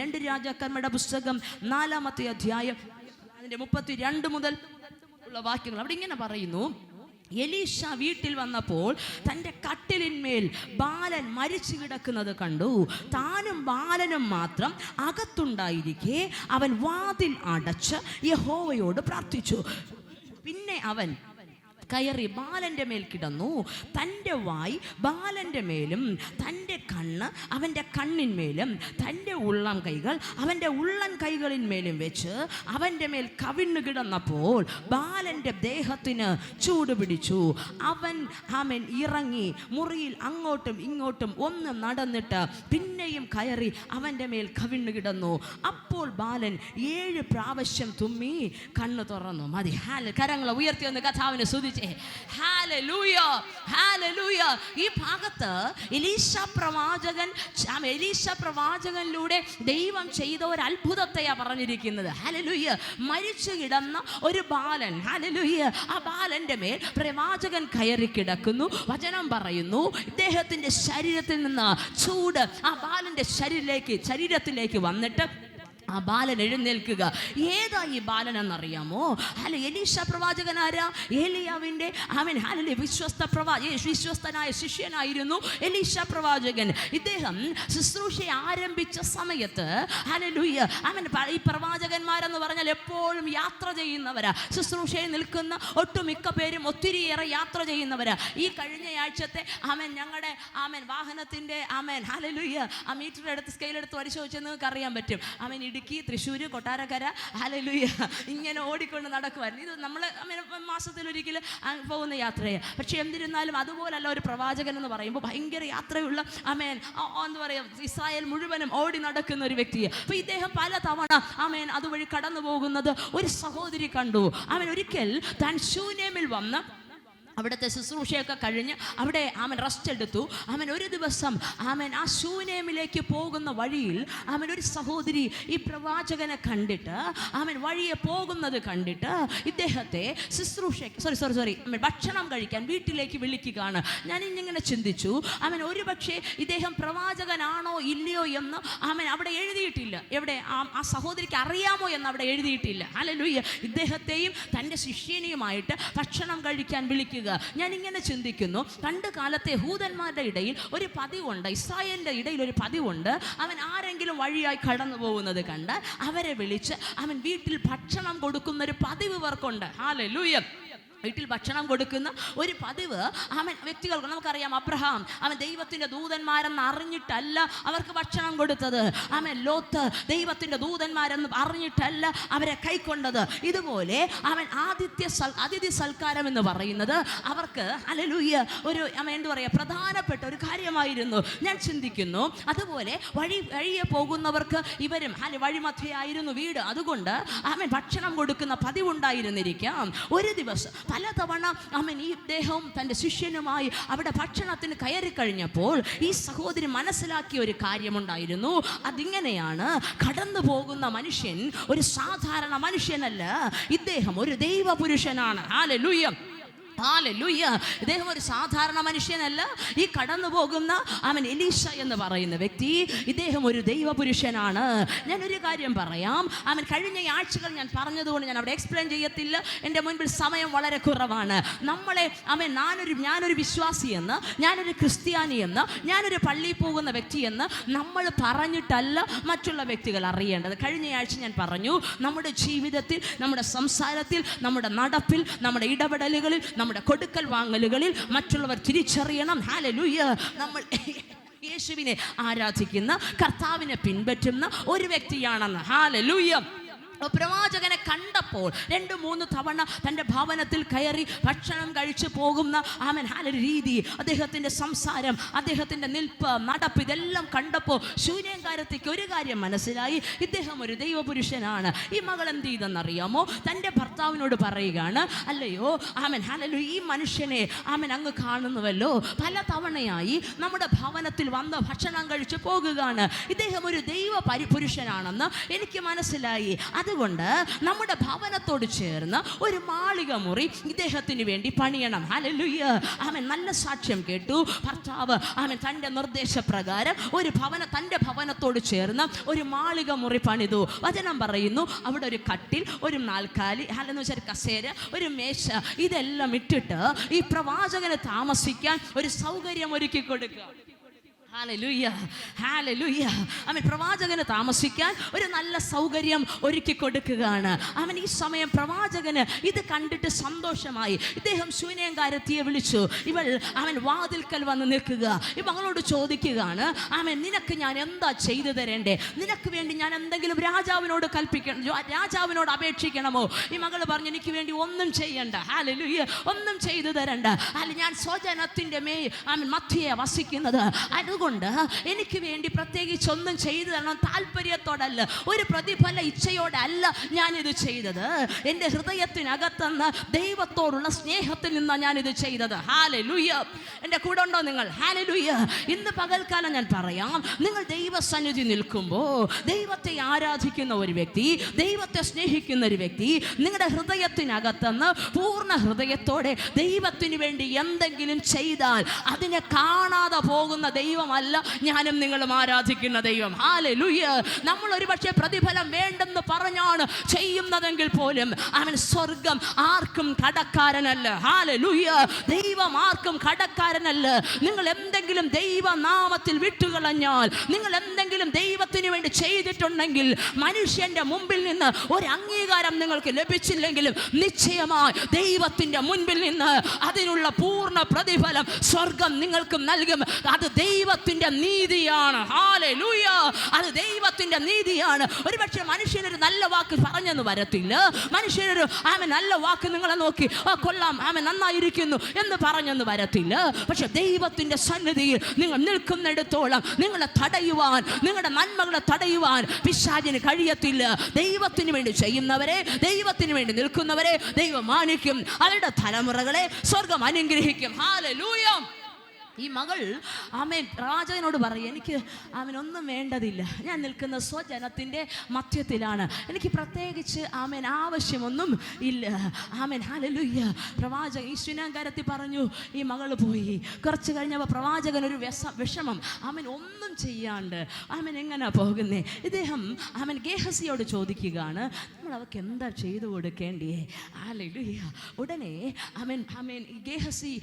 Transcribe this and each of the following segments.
രണ്ട് രാജാക്കന്മാരുടെ പുസ്തകം 4-ാമത്തെ അധ്യായം അതിന്റെ 32 മുതൽ ഉള്ള വാക്യങ്ങൾ അവിടെ ഇങ്ങനെ പറയുന്നു. എലീശ വീട്ടിൽ വന്നപ്പോൾ തൻ്റെ കട്ടിലിന്മേൽ ബാലൻ മരിച്ചു കിടക്കുന്നത് കണ്ടു. താനും ബാലനും മാത്രം അകത്തുണ്ടായിരിക്കെ അവൻ വാതിൽ അടച്ച് യഹോവയോട് പ്രാർത്ഥിച്ചു. പിന്നെ അവൻ കയറി ബാലൻ്റെ മേൽ കിടന്നു. തൻ്റെ വായ് ബാലൻ്റെ മേലും തൻ്റെ കണ്ണ് അവൻ്റെ കണ്ണിന്മേലും തൻ്റെ ഉള്ളം കൈകൾ അവൻ്റെ ഉള്ളൻ കൈകളിന്മേലും വെച്ച് അവൻ്റെ മേൽ കവിണ്ണു കിടന്നപ്പോൾ ബാലൻ്റെ ദേഹത്തിന് ചൂട് പിടിച്ചു. അവൻ ഇറങ്ങി മുറിയിൽ അങ്ങോട്ടും ഇങ്ങോട്ടും ഒന്ന് നടന്നിട്ട് പിന്നെയും കയറി അവൻ്റെ മേൽ കവിണ്ണു കിടന്നു. അപ്പോൾ ബാലൻ 7 പ്രാവശ്യം തുമ്മി കണ്ണു തുറന്നു. മതി. കരങ്ങളെ ഉയർത്തി ഒന്ന് കഥാവിനെ സ്തുതിച്ചു. Hallelujah, hallelujah. ഈ ഭാഗത്ത് എലീശ പ്രവാചകനിലൂടെ ദൈവം ചെയ്ത ഒരു അത്ഭുതത്തെയാ പറഞ്ഞിരിക്കുന്നത്. ഹല്ലേലൂയ. മരിച്ചു കിടന്ന ഒരു ബാലൻ, ഹല്ലേലൂയ, ആ ബാലന്റെ മേൽ പ്രവാചകൻ കയറി കിടക്കുന്നു. വചനം പറയുന്നു, ഇദ്ദേഹത്തിന്റെ ശരീരത്തിൽ നിന്ന് ചൂട് ആ ബാലന്റെ ശരീരത്തിലേക്ക് വന്നിട്ട് ആ ബാലൻ എഴുന്നേൽക്കുക. ഏതാ ഈ ബാലൻ എന്നറിയാമോ? എലീശ പ്രവാചകൻ ആരാ? ഏലിയാവിൻ്റെ വിശ്വസ്തനായ ശിഷ്യനായിരുന്നു എലീശ പ്രവാചകൻ. ഇദ്ദേഹം ശുശ്രൂഷ ആരംഭിച്ച സമയത്ത് ഈ പ്രവാചകന്മാരെന്ന് പറഞ്ഞാൽ എപ്പോഴും യാത്ര ചെയ്യുന്നവരാ. ശുശ്രൂഷയിൽ നിൽക്കുന്ന ഒട്ടുമിക്ക പേരും ഒത്തിരിയേറെ യാത്ര ചെയ്യുന്നവരാ. ഈ കഴിഞ്ഞ ആഴ്ചത്തെ ഞങ്ങളുടെ വാഹനത്തിൻ്റെ ആ മീറ്റർ എടുത്ത് സ്കെയിലെടുത്ത് പരിശോധിച്ചാൽ നിങ്ങൾക്ക് അറിയാൻ പറ്റും. ഇടുക്കി, തൃശ്ശൂർ, കൊട്ടാരക്കര, ഹല്ലേലൂയ, ഇങ്ങനെ ഓടിക്കൊണ്ട് നടക്കുമായിരുന്നു. ഇത് നമ്മൾ മാസത്തിലൊരിക്കൽ പോകുന്ന യാത്രയാണ്. പക്ഷെ എന്നിരുന്നാലും അതുപോലല്ല ഒരു പ്രവാചകൻ എന്ന് പറയുമ്പോൾ ഭയങ്കര യാത്രയുള്ള എന്താ പറയുക, ഇസ്രായേൽ മുഴുവനും ഓടി നടക്കുന്ന ഒരു വ്യക്തിയെ. അപ്പോൾ ഇദ്ദേഹം പല തവണ അതുവഴി കടന്നു പോകുന്നത് ഒരു സഹോദരി കണ്ടു. ഒരിക്കൽ താൻ ശൂനേമിൽ വന്ന് അവിടുത്തെ ശുശ്രൂഷയൊക്കെ കഴിഞ്ഞ് അവിടെ റെസ്റ്റ് എടുത്തു. ഒരു ദിവസം ആ ശൂനേമിലേക്ക് പോകുന്ന വഴിയിൽ ഒരു സഹോദരി ഈ പ്രവാചകനെ കണ്ടിട്ട് വഴിയെ പോകുന്നത് കണ്ടിട്ട് ഇദ്ദേഹത്തെ ഭക്ഷണം കഴിക്കാൻ വീട്ടിലേക്ക് വിളിക്കുകയാണ്. ഞാൻ ഇങ്ങനെ ചിന്തിച്ചു, ഒരുപക്ഷെ ഇദ്ദേഹം പ്രവാചകനാണോ ഇല്ലയോ എന്ന് അവിടെ എഴുതിയിട്ടില്ല. എവിടെ ആ സഹോദരിക്ക് അറിയാമോ എന്ന് അവിടെ എഴുതിയിട്ടില്ല. ഹല്ലേലൂയ. ഇദ്ദേഹത്തെയും തൻ്റെ ശിഷ്യനെയുമായിട്ട് ഭക്ഷണം കഴിക്കാൻ വിളിക്കുക. ഞാൻ ഇങ്ങനെ ചിന്തിക്കുന്നു, പണ്ട് കാലത്തെ യഹൂദന്മാരുടെ ഇടയിൽ ഒരു പതിവുണ്ട്, ഇസ്രായേലിന്റെ ഇടയിൽ ഒരു പതിവുണ്ട്. ആരെങ്കിലും വഴിയായി കടന്നു പോകുന്നത് കണ്ട് അവരെ വിളിച്ച് വീട്ടിൽ ഭക്ഷണം കൊടുക്കുന്ന ഒരു പതിവ് ഇവർക്കുണ്ട്. ഹല്ലേലൂയ. വീട്ടിൽ ഭക്ഷണം കൊടുക്കുന്ന ഒരു പതിവ് വ്യക്തികൾക്ക് നമുക്കറിയാം. അബ്രഹാം ദൈവത്തിന്റെ ദൂതന്മാരെന്ന് അറിഞ്ഞിട്ടല്ല അവർക്ക് ഭക്ഷണം കൊടുത്തത്. ലോത്ത് ദൈവത്തിന്റെ ദൂതന്മാരെന്ന് അറിഞ്ഞിട്ടല്ല അവരെ കൈക്കൊണ്ടത്. ഇതുപോലെ അതിഥി സൽക്കാരം എന്ന് പറയുന്നത് അവർക്ക് ഹല്ലേലൂയ ഒരു എന്താ പറയുക, പ്രധാനപ്പെട്ട ഒരു കാര്യമായിരുന്നു. ഞാൻ ചിന്തിക്കുന്നു, അതുപോലെ വഴിയെ പോകുന്നവർക്ക് ഇവരും വഴിമധ്യയായിരുന്നു വീട്. അതുകൊണ്ട് ഭക്ഷണം കൊടുക്കുന്ന പതിവുണ്ടായിരുന്നിരിക്കാം. ഒരു ദിവസം പലതവണ ഈ ഇദ്ദേഹവും തൻ്റെ ശിഷ്യനുമായി അവിടെ ഭക്ഷണത്തിന് കയറി കഴിഞ്ഞപ്പോൾ ഈ സഹോദരി മനസ്സിലാക്കിയ ഒരു കാര്യമുണ്ടായിരുന്നു. അതിങ്ങനെയാണ്, കടന്നു പോകുന്ന മനുഷ്യൻ ഒരു സാധാരണ മനുഷ്യനല്ല, ഇദ്ദേഹം ഒരു ദൈവപുരുഷനാണ്. Hallelujah, hallelujah. ഇദ്ദേഹം ഒരു സാധാരണ മനുഷ്യനല്ല. ഈ കടന്നു പോകുന്ന എലീശ എന്ന് പറയുന്ന വ്യക്തി, ഇദ്ദേഹം ഒരു ദൈവപുരുഷനാണ്. ഞാനൊരു കാര്യം പറയാം. കഴിഞ്ഞ ആഴ്ചകൾ ഞാൻ പറഞ്ഞതുകൊണ്ട് ഞാൻ അവിടെ എക്സ്പ്ലെയിൻ ചെയ്യത്തില്ല. എൻ്റെ മുൻപിൽ സമയം വളരെ കുറവാണ്. നമ്മളെ ഞാനൊരു വിശ്വാസിയെന്ന്, ഞാനൊരു ക്രിസ്ത്യാനിയെന്ന്, ഞാനൊരു പള്ളിയിൽ പോകുന്ന വ്യക്തിയെന്ന് നമ്മൾ പറഞ്ഞിട്ടല്ല മറ്റുള്ള വ്യക്തികൾ അറിയേണ്ടത്. കഴിഞ്ഞ ആഴ്ച ഞാൻ പറഞ്ഞു, നമ്മുടെ ജീവിതത്തിൽ, നമ്മുടെ സംസാരത്തിൽ, നമ്മുടെ നടപ്പിൽ, നമ്മുടെ ഇടപെടലുകളിൽ, നമ്മുടെ കൊടുക്കൽ വാങ്ങലുകളിൽ മറ്റുള്ളവർ തിരിച്ചറിയണം. ഹല്ലേലൂയ. നമ്മൾ യേശുവിനെ ആരാധിക്കുന്ന, കർത്താവിനെ പിൻപറ്റുന്ന ഒരു വ്യക്തിയാണെന്ന്. ഹല്ലേലൂയ. പ്രവാചകനെ കണ്ടപ്പോൾ 2-3 തവണ തൻ്റെ ഭവനത്തിൽ കയറി ഭക്ഷണം കഴിച്ചു പോകുന്ന രീതി, അദ്ദേഹത്തിൻ്റെ സംസാരം, അദ്ദേഹത്തിൻ്റെ നിൽപ്പ്, നടപ്പ്, ഇതെല്ലാം കണ്ടപ്പോൾ ശൂന്യകാരത്തേക്ക് ഒരു കാര്യം മനസ്സിലായി, ഇദ്ദേഹം ഒരു ദൈവപുരുഷനാണ്. ഈ മകൾ എന്ത് ചെയ്തെന്നറിയാമോ? തൻ്റെ ഭർത്താവിനോട് പറയുകയാണ്, അല്ലയോ ഹല്ലേലൂയ, ഈ മനുഷ്യനെ അങ്ങ് കാണുന്നുവല്ലോ, പല തവണയായി നമ്മുടെ ഭവനത്തിൽ വന്ന് ഭക്ഷണം കഴിച്ചു പോകുകയാണ്. ഇദ്ദേഹം ഒരു ദൈവ പുരുഷനാണെന്ന് എനിക്ക് മനസ്സിലായി. അതുകൊണ്ട് നമ്മുടെ ഭവനത്തോട് ചേർന്ന് ഒരു മാളിക മുറി ഇദ്ദേഹത്തിന് വേണ്ടി പണിയണം. ഹല്ലേലൂയ. ആമേൻ. നല്ല സാക്ഷ്യം കേട്ടു. ഭർത്താവ് ആമേൻ തൻ്റെ നിർദ്ദേശപ്രകാരം തൻ്റെ ഭവനത്തോട് ചേർന്ന് ഒരു മാളിക മുറി പണിതു. വചനം പറയുന്നു അവിടെ ഒരു കട്ടിൽ, ഒരു നാൽക്കാലി, അല്ലെന്ന് വെച്ചാൽ കസേര, ഒരു മേശ, ഇതെല്ലാം ഇട്ടിട്ട് ഈ പ്രവാചകന് താമസിക്കാൻ ഒരു സൗകര്യം ഒരുക്കി കൊടുക്കുക. Hallelujah, hallelujah. അവൻ പ്രവാചകന് താമസിക്കാൻ ഒരു നല്ല സൗകര്യം ഒരുക്കി കൊടുക്കുകയാണ്. അവൻ ഈ സമയം പ്രവാചകന് ഇത് കണ്ടിട്ട് സന്തോഷമായി. ഇദ്ദേഹം ശൂന്യംകാരത്തിയെ വിളിച്ചു. അവൻ വാതിൽക്കൽ വന്ന് നിൽക്കുക. ഈ മകളോട് ചോദിക്കുകയാണ്, അവൻ നിനക്ക് ഞാൻ എന്താ ചെയ്തു തരേണ്ടേ? നിനക്ക് വേണ്ടി ഞാൻ എന്തെങ്കിലും രാജാവിനോട് കൽപ്പിക്കണം, രാജാവിനോട് അപേക്ഷിക്കണമോ? ഈ മകൾ പറഞ്ഞു, എനിക്ക് വേണ്ടി ഒന്നും ചെയ്യണ്ട. ഹല്ലേലൂയ. ഒന്നും ചെയ്തു തരണ്ട. ഞാൻ സ്വജനത്തിൻ്റെ മധ്യയെ വസിക്കുന്നത്, അതുകൊണ്ട് എനിക്ക് വേണ്ടി പ്രത്യേകിച്ച് ഒന്നും ചെയ്തു തരണം താല്പര്യത്തോടല്ല, ഒരു പ്രതിഫല ഇച്ഛയോടല്ല ഞാനിത് ചെയ്തത്. എൻ്റെ ഹൃദയത്തിനകത്തുനിന്ന് ദൈവത്തോടുള്ള സ്നേഹത്തിൽ നിന്നാണ് ഞാനിത് ചെയ്തത്. ഹല്ലേലൂയ. എൻ്റെ കൂടെ ഉണ്ടോ നിങ്ങൾ? ഹല്ലേലൂയ. ഇന്ന് പകൽക്കാലം ഞാൻ പറയാം, നിങ്ങൾ ദൈവസന്നിധി നിൽക്കുമ്പോൾ ദൈവത്തെ ആരാധിക്കുന്ന ഒരു വ്യക്തി, ദൈവത്തെ സ്നേഹിക്കുന്ന ഒരു വ്യക്തി, നിങ്ങളുടെ ഹൃദയത്തിനകത്തുനിന്ന് പൂർണ്ണ ഹൃദയത്തോടെ ദൈവത്തിന് വേണ്ടി എന്തെങ്കിലും ചെയ്താൽ അതിനെ കാണാതെ പോകുന്ന ദൈവം അല്ല ഞാനും നിങ്ങളും ആരാധിക്കുന്ന ദൈവം. ഹല്ലേലൂയ. നമ്മൾ ഒരുപക്ഷെ പ്രതിഫലം വേണ്ടെന്ന് പറഞ്ഞാണ് ചെയ്യുന്നതെങ്കിൽ പോലും അവൻ സ്വർഗം ആർക്കും കടക്കാരനല്ല. ഹല്ലേലൂയ. ദൈവം ആർക്കും കടക്കാരനല്ല. നിങ്ങൾ എന്തെങ്കിലും ദൈവനാമത്തിൽ വിട്ടുകളഞ്ഞാൽ, നിങ്ങൾ എന്തെങ്കിലും ദൈവത്തിന് വേണ്ടി ചെയ്തിട്ടുണ്ടെങ്കിൽ, മനുഷ്യന്റെ മുമ്പിൽ നിന്ന് ഒരു അംഗീകാരം നിങ്ങൾക്ക് ലഭിച്ചില്ലെങ്കിലും നിശ്ചയമായി ദൈവത്തിന്റെ മുൻപിൽ നിന്ന് അതിനുള്ള പൂർണ്ണ പ്രതിഫലം സ്വർഗം നിങ്ങൾക്ക് നൽകും. അത് ദൈവത്തിന്റെ നീതിയാണ്. ഹല്ലേലൂയ. അത് ദൈവത്തിന്റെ നീതിയാണ്. ഒരുപക്ഷെ മനുഷ്യനൊരു നല്ല വാക്ക് പറഞ്ഞെന്ന് വരത്തില്ല. മനുഷ്യനൊരു നല്ല വാക്ക് നിങ്ങളെ നോക്കി കൊള്ളാം, നന്നായിരിക്കുന്നു എന്ന് പറഞ്ഞെന്ന് വരത്തില്ല. പക്ഷെ ദൈവത്തിന്റെ സന്നിധിയിൽ നിങ്ങൾ നിൽക്കുന്നിടത്തോളം നിങ്ങളെ തടയുവാൻ, നിങ്ങളുടെ നന്മകളെ തടയുവാൻ പിശാചിന് കഴിയത്തില്ല. ദൈവത്തിന് വേണ്ടി ചെയ്യുന്നവരെ, ദൈവത്തിന് വേണ്ടി നിൽക്കുന്നവരെ ദൈവം മാനിക്കും. അവരുടെ തലമുറകളെ സ്വർഗം അനുഗ്രഹിക്കും. ഹല്ലേലൂയ. ഈ മകൾ പ്രവാചകനോട് പറയും, എനിക്ക് ഒന്നും വേണ്ടതില്ല, ഞാൻ നിൽക്കുന്ന സ്വജനത്തിൻ്റെ മധ്യത്തിലാണ്, എനിക്ക് പ്രത്യേകിച്ച് ആവശ്യമൊന്നും ഇല്ല. ഹല്ലേലൂയ. പ്രവാചകൻ ഈ ശൂന്യംകാരത്തിൽ പറഞ്ഞു. ഈ മകൾ പോയി. കുറച്ച് കഴിഞ്ഞപ്പോൾ പ്രവാചകൻ ഒരു വിഷമം, ഒന്നും ചെയ്യാണ്ട് എങ്ങനെ പോകുന്നേ? ഇദ്ദേഹം ഗേഹസിയോട് ചോദിക്കുകയാണ്, നമ്മൾ അവൾക്ക് എന്താ ചെയ്തു കൊടുക്കേണ്ടേ? ഹല്ലേലൂയ. ഉടനെ ഗേഹസി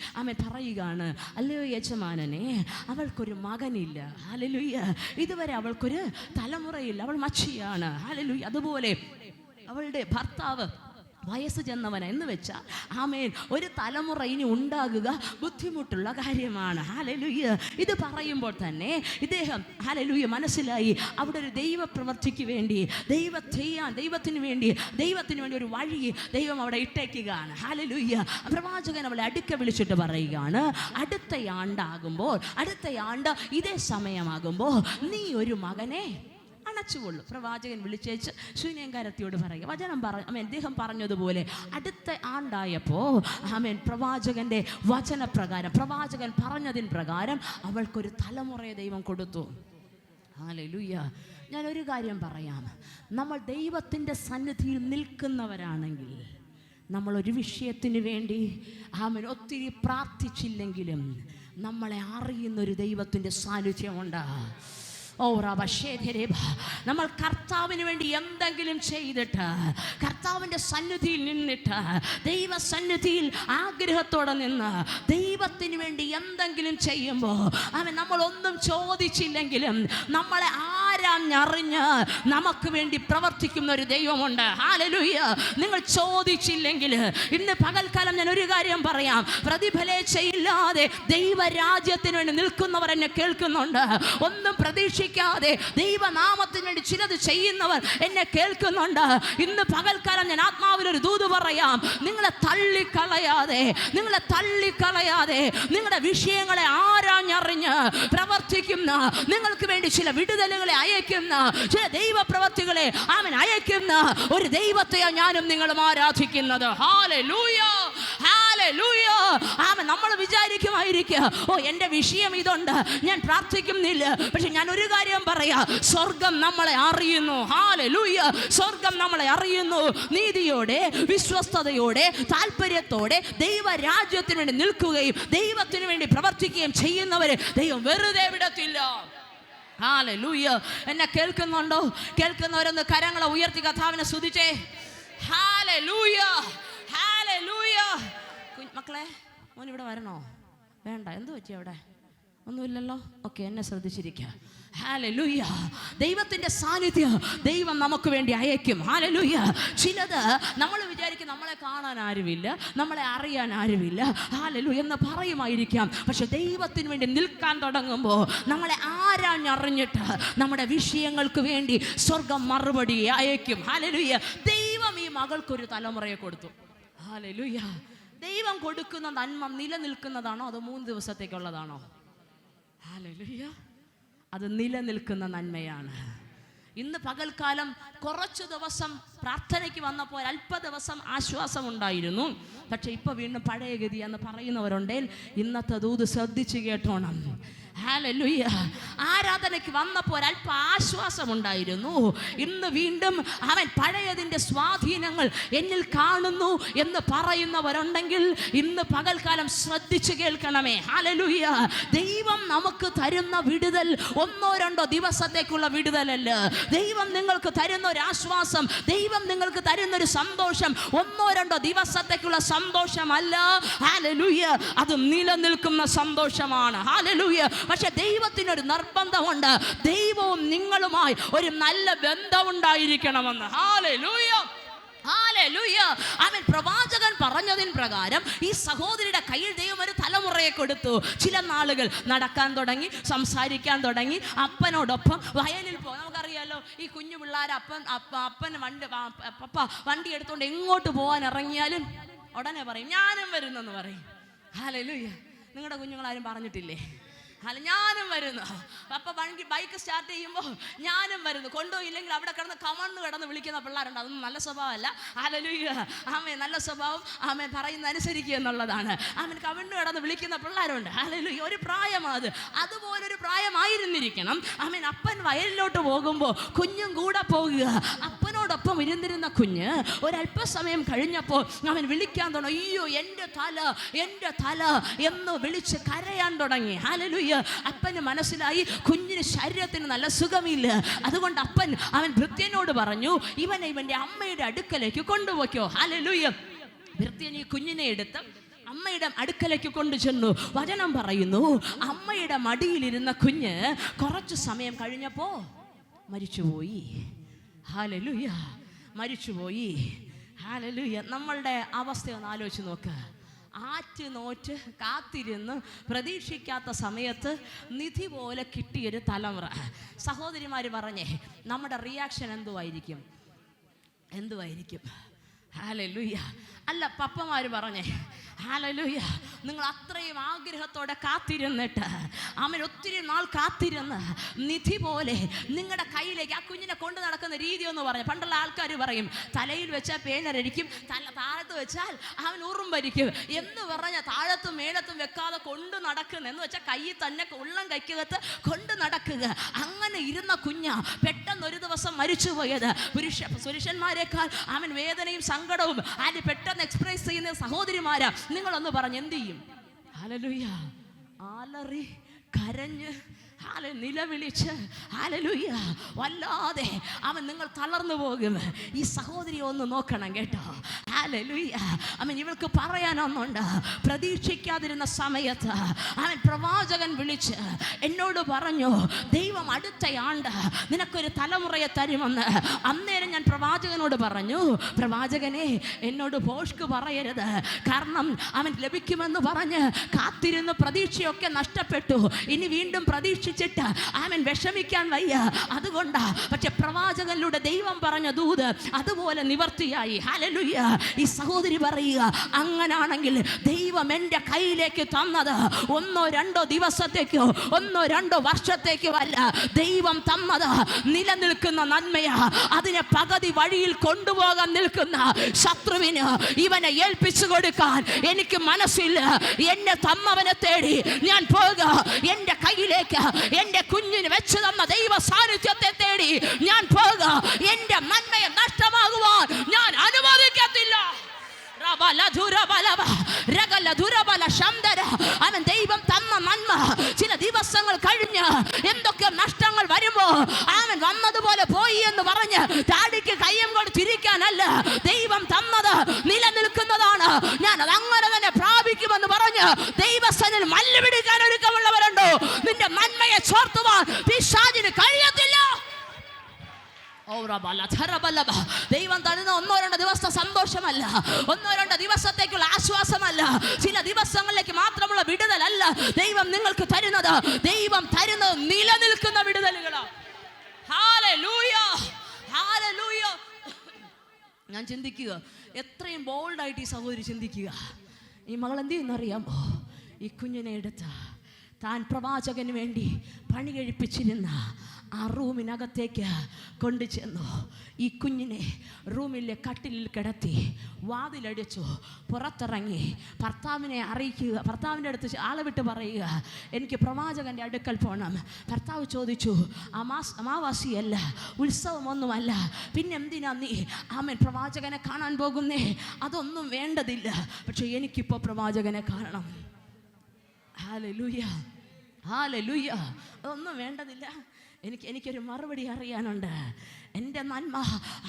പറയുകയാണ്, അല്ലയോ യജമാനനെ, അവൾക്കൊരു മകനില്ല. ഹല്ലേലൂയ. ഇതുവരെ അവൾക്കൊരു തലമുറയില്ല, അവൾ മച്ചിയാണ്. ഹല്ലേലൂയ. അതുപോലെ അവളുടെ ഭർത്താവ് വയസ്സ് ചെന്നവൻ എന്ന് വെച്ചാൽ ഒരു തലമുറ ഇനി ഉണ്ടാകുക ബുദ്ധിമുട്ടുള്ള കാര്യമാണ്. ഹല്ലേലൂയ. ഇത് പറയുമ്പോൾ തന്നെ ഇദ്ദേഹം മനസ്സിലായി, അവിടെ ഒരു ദൈവപ്രവൃത്തിക്ക് വേണ്ടി ദൈവത്തിന് വേണ്ടി ഒരു വഴി ദൈവം അവിടെ ഇട്ടേക്കുകയാണ്. ഹല്ലേലൂയ. പ്രവാചകൻ അവളെ അടുക്ക വിളിച്ചിട്ട് പറയുകയാണ്, അടുത്ത ആണ്ട് ഇതേ സമയമാകുമ്പോൾ നീ ഒരു മകനെ അണച്ചുകൊള്ളു. പ്രവാചകൻ വിളിച്ചേച്ച് ശൂന്യംകാരത്തിയോട് പറയുക. വചനം അദ്ദേഹം പറഞ്ഞതുപോലെ അടുത്ത ആണ്ടായപ്പോൾ പ്രവാചകന്റെ വചനപ്രകാരം, പ്രവാചകൻ പറഞ്ഞതിന് പ്രകാരം അവൾക്കൊരു തലമുറയെ ദൈവം കൊടുത്തു. ഹല്ലേലൂയ. ഞാനൊരു കാര്യം പറയാം, നമ്മൾ ദൈവത്തിൻ്റെ സന്നിധിയിൽ നിൽക്കുന്നവരാണെങ്കിൽ, നമ്മളൊരു വിഷയത്തിന് വേണ്ടി ഒത്തിരി പ്രാർത്ഥിച്ചില്ലെങ്കിലും നമ്മളെ അറിയുന്നൊരു ദൈവത്തിൻ്റെ സാന്നിധ്യമുണ്ട്. നമ്മൾ കർത്താവിന് വേണ്ടി എന്തെങ്കിലും ചെയ്തിട്ട്, കർത്താവിൻ്റെ സന്നിധിയിൽ നിന്നിട്ട്, ദൈവസന്നിധിയിൽ ആഗ്രഹത്തോടെ നിന്ന് ദൈവത്തിന് വേണ്ടി എന്തെങ്കിലും ചെയ്യുമ്പോൾ നമ്മളൊന്നും ചോദിച്ചില്ലെങ്കിലും നമ്മളെ ആരാഞ്ഞറിഞ്ഞ് നമുക്ക് വേണ്ടി പ്രവർത്തിക്കുന്ന ഒരു ദൈവമുണ്ട്. ഹല്ലേലൂയ. നിങ്ങൾ ചോദിച്ചില്ലെങ്കിൽ ഇന്ന് പകൽക്കാലം ഞാൻ ഒരു കാര്യം പറയാം, പ്രതിഫലേച്ഛയില്ലാതെ ദൈവരാജ്യത്തിന് വേണ്ടി നിൽക്കുന്നവർ എന്നെ കേൾക്കുന്നുണ്ട്. ഒന്നും പ്രതീക്ഷിക്കാതെ ദൈവനാമത്തിന് വേണ്ടി ചിലത് ചെയ്യുന്നവർ എന്നെ കേൾക്കുന്നുണ്ട്. ഇന്ന് പകൽക്കാലം ഞാൻ ആത്മാവിലൊരു ദൂത് പറയാം, നിങ്ങളെ തള്ളിക്കളയാതെ നിങ്ങളുടെ വിഷയങ്ങളെ ആരാഞ്ഞറിഞ്ഞ് പ്രവർത്തിക്കുന്ന, നിങ്ങൾക്ക് വേണ്ടി ചില വിടുതലുകളെ അയക്കുന്ന, ചില ദൈവപ്രവർത്തികളെ അയക്കുന്ന ഒരു ദൈവത്തെയാണ് ഞാനും നിങ്ങളും ആരാധിക്കുന്നത്. ഹല്ലേലൂയ. ഹല്ലേലൂയ. ആമേൻ. നമ്മൾ വിചാരിക്കുമായിരിക്കും, ഓ എൻ്റെ വിഷയം ഇതുണ്ട്, ഞാൻ പ്രാർത്ഥിക്കുന്നില്ല. പക്ഷെ ഞാൻ ഒരു കാര്യം പറയാ, സ്വർഗം നമ്മളെ അറിയുന്നു. ഹല്ലേലൂയ. സ്വർഗം നമ്മളെ അറിയുന്നു. നീതിയോടെ, വിശ്വസ്തയോടെ, താല്പര്യത്തോടെ ദൈവരാജ്യത്തിന് വേണ്ടി നിൽക്കുകയും ദൈവത്തിന് വേണ്ടി പ്രവർത്തിക്കുകയും ചെയ്യുന്നവരെ ദൈവം വെറുതെ വിടത്തില്ല. ഹല്ലേലൂയ. എന്നെ കേൾക്കുന്നുണ്ടോ? കേൾക്കുന്നവരൊന്ന് കരങ്ങളെ ഉയർത്തി കർത്താവിനെ സ്തുതിച്ചേ. Hallelujah, hallelujah. മക്കളെ, മോൻ ഇവിടെ വരണോ? വേണ്ട. എന്ത് പറ്റി അവിടെ? ഒന്നുമില്ലല്ലോ. ഓക്കെ, എന്നെ ശ്രദ്ധിച്ചിരിക്കുക. ഹല്ലേലൂയ. ദൈവത്തിൻ്റെ സാന്നിധ്യം ദൈവം നമുക്ക് വേണ്ടി അയക്കും. ഹല്ലേലൂയ. ചിലത് നമ്മൾ വിചാരിക്കും നമ്മളെ കാണാൻ ആരുമില്ല, നമ്മളെ അറിയാൻ ആരുമില്ല, ഹല്ലേലൂയ എന്ന് പറയുമായിരിക്കാം. പക്ഷെ ദൈവത്തിന് വേണ്ടി നിൽക്കാൻ തുടങ്ങുമ്പോൾ നമ്മളെ ആരാഞ്ഞറിഞ്ഞിട്ട് നമ്മുടെ വിഷയങ്ങൾക്ക് വേണ്ടി സ്വർഗം മറുപടി അയക്കും. ഹല്ലേലൂയ. ദൈവം ഈ മകൾക്കൊരു തലമുറയെ കൊടുത്തു. ഹല്ലേലൂയ. ദൈവം കൊടുക്കുന്ന നന്മ നിലനിൽക്കുന്നതാണോ അതോ 3 ദിവസത്തേക്കുള്ളതാണോ? ഹല്ലേലൂയ. അത് നിലനിൽക്കുന്ന നന്മയാണ്. ഇന്ന് പകൽക്കാലം കുറച്ചു ദിവസം പ്രാർത്ഥനയ്ക്ക് വന്നപ്പോൾ അല്പ ദിവസം ആശ്വാസം ഉണ്ടായിരുന്നു. പക്ഷെ ഇപ്പോൾ വീണ്ടും പഴയ ഗതി എന്ന് പറയുന്നവരുണ്ടെങ്കിൽ ഇന്നത്തെ ദൂത് ശ്രദ്ധിച്ച് കേട്ടോണം. ഹല്ലേലൂയ. ആരാധനയ്ക്ക് വന്നപ്പോൾ അല്പ ആശ്വാസം ഉണ്ടായിരുന്നു. ഇന്ന് വീണ്ടും അവൻ പഴയതിൻ്റെ സ്വാധീനങ്ങൾ എന്നിൽ കാണുന്നു എന്ന് പറയുന്നവരുണ്ടെങ്കിൽ ഇന്ന് പകൽക്കാലം ശ്രദ്ധിച്ച് കേൾക്കണമേ. ഹല്ലേലൂയ. ദൈവം നമുക്ക് തരുന്ന വിടുതൽ 1-2 ദിവസത്തേക്കുള്ള വിടുതലല്ല. ദൈവം നിങ്ങൾക്ക് തരുന്ന ഒരു ആശ്വാസം, ദൈവം നിങ്ങൾക്ക് തരുന്നൊരു സന്തോഷം 1-2 ദിവസത്തേക്കുള്ള സന്തോഷമല്ല. ഹല്ലേലൂയ. അത് നിലനിൽക്കുന്ന സന്തോഷമാണ്. ഹല്ലേലൂയ. പക്ഷെ ദൈവത്തിനൊരു നിർബന്ധമുണ്ട്, ദൈവവും നിങ്ങളുമായി ഒരു നല്ല ബന്ധമുണ്ടായിരിക്കണമെന്ന്. Hallelujah, hallelujah. അവൻ പ്രവാചകൻ പറഞ്ഞതിന് പ്രകാരം ഈ സഹോദരിയുടെ കയ്യിൽ ദൈവം ഒരു തലമുറയെ കൊടുത്തു. ചില നാളുകൾ നടക്കാൻ തുടങ്ങി, സംസാരിക്കാൻ തുടങ്ങി, അപ്പനോടൊപ്പം വയലിൽ പോകും. നമുക്കറിയാലോ, ഈ കുഞ്ഞു പിള്ളേർ അപ്പൻ വണ്ടി എടുത്തുകൊണ്ട് എങ്ങോട്ട് പോകാൻ ഇറങ്ങിയാലും ഉടനെ പറയും ഞാനും വരുന്നെന്ന് പറയും. ഹല്ലേലൂയ. നിങ്ങളുടെ കുഞ്ഞുങ്ങളാരും പറഞ്ഞിട്ടില്ലേ? അല്ല, ഞാനും വരുന്നു. അപ്പം ബൈക്ക് സ്റ്റാർട്ട് ചെയ്യുമ്പോൾ ഞാനും വരുന്നു. കൊണ്ടുപോയില്ലെങ്കിൽ അവിടെ കിടന്ന് വിളിക്കുന്ന പിള്ളേരുണ്ട്. അതൊന്നും നല്ല സ്വഭാവമല്ല. ഹല്ലേലൂയ. ആമേൻ. നല്ല സ്വഭാവം ആമേൻ പറയുന്ന അനുസരിക്കുക എന്നുള്ളതാണ്. ആമേൻ. കിടന്ന് വിളിക്കുന്ന പിള്ളേരുണ്ട്. ഹല്ലേലൂയ. ഒരു പ്രായമാണ് അതുപോലൊരു പ്രായമായിരുന്നിരിക്കണം. ആമേൻ. അപ്പൻ വയലിലോട്ട് പോകുമ്പോൾ കുഞ്ഞും കൂടെ പോകുക. അപ്പനോടൊപ്പം ഇരുന്നിരുന്ന കുഞ്ഞ് ഒരല്പസമയം കഴിഞ്ഞപ്പോൾ അവൻ വിളിക്കാൻ തുടങ്ങി, അയ്യോ എൻ്റെ തല എന്ന് വിളിച്ച് കരയാൻ തുടങ്ങി. ഹല്ലേലൂയ. അപ്പന് മനസ്സിലായി കുഞ്ഞിന് ശരീരത്തിന് നല്ല സുഖമില്ല. അതുകൊണ്ട് അവൻ ഭൃത്യനോട് പറഞ്ഞു, ഇവന്റെ അമ്മയുടെ അടുക്കലേക്ക് കൊണ്ടുപോയ്ക്കോ. ഹല്ലേലൂയ. ഭൃത്യൻ ഈ കുഞ്ഞിനെ എടുത്ത് അമ്മയുടെ അടുക്കലേക്ക് കൊണ്ടു ചെന്നു. വചനം പറയുന്നു, അമ്മയുടെ മടിയിലിരുന്ന കുഞ്ഞ് കുറച്ചു സമയം കഴിഞ്ഞപ്പോ മരിച്ചുപോയി. ഹല്ലേലൂയ. മരിച്ചുപോയി. ഹല്ലേലൂയ. നമ്മളുടെ അവസ്ഥ ഒന്ന് ആലോചിച്ച് നോക്ക്. ആറ്റുനോറ്റ് കാത്തിരുന്ന് പ്രതീക്ഷിക്കാത്ത സമയത്ത് നിധി പോലെ കിട്ടിയൊരു തലമുറ. സഹോദരിമാർ പറഞ്ഞേ, നമ്മുടെ റിയാക്ഷൻ എന്തുവായിരിക്കും? ഹല്ലേലൂയ. അല്ല, പപ്പമാർ പറഞ്ഞേ, ഹല്ലേലൂയ. നിങ്ങൾ അത്രയും ആഗ്രഹത്തോടെ കാത്തിരുന്നിട്ട് ഒത്തിരി നാൾ കാത്തിരുന്ന് നിധി പോലെ നിങ്ങളുടെ കയ്യിലേക്ക് ആ കുഞ്ഞിനെ കൊണ്ട് നടക്കുന്ന രീതി എന്ന് പറഞ്ഞു. പണ്ടുള്ള ആൾക്കാർ പറയും, തലയിൽ വെച്ചാൽ പേനരടിക്കും, താഴത്ത് വെച്ചാൽ അവൻ ഉറുമ്പരിക്കും എന്ന് പറഞ്ഞ താഴത്തും മേളത്തും വെക്കാതെ കൊണ്ട് നടക്കുന്ന എന്ന് വെച്ചാൽ കയ്യിൽ തന്നെ ഉള്ളം കൈക്കകത്ത് കൊണ്ട് നടക്കുക. അങ്ങനെ ഇരുന്ന കുഞ്ഞാ പെട്ടെന്ന് ഒരു ദിവസം മരിച്ചുപോയത്. പുരുഷന്മാരെക്കാൾ അവൻ വേദനയും സങ്കടവും അതിന് പെട്ടെന്ന് എക്സ്പ്രസ് ചെയ്യുന്ന സഹോദരിമാരാ. നിങ്ങളൊന്ന് പറഞ്ഞ് എന്ത് ചെയ്യും? ഹല്ലേലൂയ. ആലറി കരഞ്ഞ് നിലവിളിച്ച് ഹല്ലേലൂയ വല്ലാതെ നിങ്ങൾ തളർന്നു പോകും. ഈ സഹോദരി ഒന്ന് നോക്കണം കേട്ടോ. ഹല്ലേലൂയ. ഇവൾക്ക് പറയാനൊന്നുണ്ട്. പ്രതീക്ഷിക്കാതിരുന്ന സമയത്ത് പ്രവാചകൻ വിളിച്ച് എന്നോട് പറഞ്ഞു, ദൈവം അടുത്ത ആണ്ട് നിനക്കൊരു തലമുറയെ തരുമെന്ന്. അന്നേരം ഞാൻ പ്രവാചകനോട് പറഞ്ഞു, പ്രവാചകനെ എന്നോട് ഭോഷ്ക് പറയരുത്, കാരണം അവൻ ലഭിക്കുമെന്ന് പറഞ്ഞ് കാത്തിരുന്ന് പ്രതീക്ഷയൊക്കെ നഷ്ടപ്പെട്ടു. ഇനി വീണ്ടും പ്രതീക്ഷിച്ചിട്ട് അവൻ വിഷമിക്കാൻ വയ്യ. അതുകൊണ്ടാ. പക്ഷെ പ്രവാചകനിലൂടെ ദൈവം പറഞ്ഞ ദൂത് അതുപോലെ നിവർത്തിയായി. ഹല്ലേലൂയ. ഈ സഹോദരി പറയുക, അങ്ങനാണെങ്കിൽ ദൈവം എൻ്റെ കയ്യിലേക്ക് തന്നത് 1-2 ദിവസത്തേക്കോ 1-2 വർഷത്തേക്കോ അല്ല. ദൈവം തന്നത് നിലനിൽക്കുന്ന നന്മയാ. അതിനെ പകുതി വഴിയിൽ കൊണ്ടുപോകാൻ നിൽക്കുന്ന ശത്രുവിന് ഇവനെ ഏൽപ്പിച്ചു കൊടുക്കാൻ എനിക്ക് മനസ്സില്ല. എന്നെ തന്നവനെ തേടി ഞാൻ പോകുക. എൻ്റെ കയ്യിലേക്ക് എൻ്റെ കുഞ്ഞിന് വെച്ച് തന്ന ദൈവ സാന്നിധ്യത്തെ തേടി ഞാൻ പോകുക. എൻ്റെ നന്മയെ നഷ്ടമാകുവാൻ ഞാൻ അനുവദിക്കത്തില്ല. അവൻ ദൈവം തന്ന നന്മ ചില ദിവസങ്ങൾ കഴിഞ്ഞ് എന്തൊക്കെ നഷ്ടങ്ങൾ വരുമ്പോ അവൻ വന്നതുപോലെ പോയി എന്ന് പറഞ്ഞ് താടിക്ക് കയ്യും കൊണ്ട് തിരിക്കാനല്ല. ദൈവം തന്നത് നിലനിൽക്കുന്നതാണ്, ഞാൻ അത് അങ്ങനെ തന്നെ പ്രാപിക്കുമെന്ന് പറഞ്ഞ് ദൈവസന്നിധിയിൽ മല്ല് പിടിക്കാൻ ഒരുക്കമുള്ളവരുണ്ടോ? നിന്റെ നന്മയെ ചോർത്തുവാൻ പിശാചിന് കഴിയത്തില്ല. ദൈവം തരുന്ന 1-2 ദിവസത്തെ സന്തോഷമല്ല, 1-2 ദിവസത്തേക്കുള്ള ആശ്വാസമല്ല, ചില ദിവസങ്ങളിലേക്ക് മാത്രമുള്ള വിടുതലല്ല ദൈവം നിങ്ങൾക്ക് തരുന്നത്. ദൈവം തരുന്നത് നിലനിൽക്കുന്ന വിടുതലുകളാണ്. Hallelujah, hallelujah. ഞാൻ ചിന്തിക്കുക, എത്രയും ബോൾഡായിട്ട് ഈ സഹോദരി ചിന്തിക്കുക. ഈ മകൾ എന്ത് ചെയ്യുന്നറിയാമോ? ഈ കുഞ്ഞിനെ എടുത്ത് താൻ പ്രവാചകന് വേണ്ടി പണി കഴിപ്പിച്ചിരുന്ന ആ റൂമിനകത്തേക്ക് കൊണ്ടു ചെന്നു. ഈ കുഞ്ഞിനെ റൂമിലെ കട്ടിലിൽ കിടത്തി വാതിലടിച്ചു. പുറത്തിറങ്ങി ഭർത്താവിനെ അറിയിക്കുക. ഭർത്താവിൻ്റെ അടുത്ത് ആളെ വിട്ട് പറയുക, എനിക്ക് പ്രവാചകൻ്റെ അടുക്കൽ പോകണം. ഭർത്താവ് ചോദിച്ചു, അമാവാസിയല്ല, ഉത്സവമൊന്നുമല്ല, പിന്നെ എന്തിനാ നീ ആമേൻ പ്രവാചകനെ കാണാൻ പോകുന്നേ? അതൊന്നും വേണ്ടതില്ല, പക്ഷെ എനിക്കിപ്പോൾ പ്രവാചകനെ കാണണം. Hallelujah, hallelujah. അതൊന്നും വേണ്ടതില്ല. എനിക്കൊരു മറുപടി അറിയാനുണ്ട്. എൻ്റെ നന്മ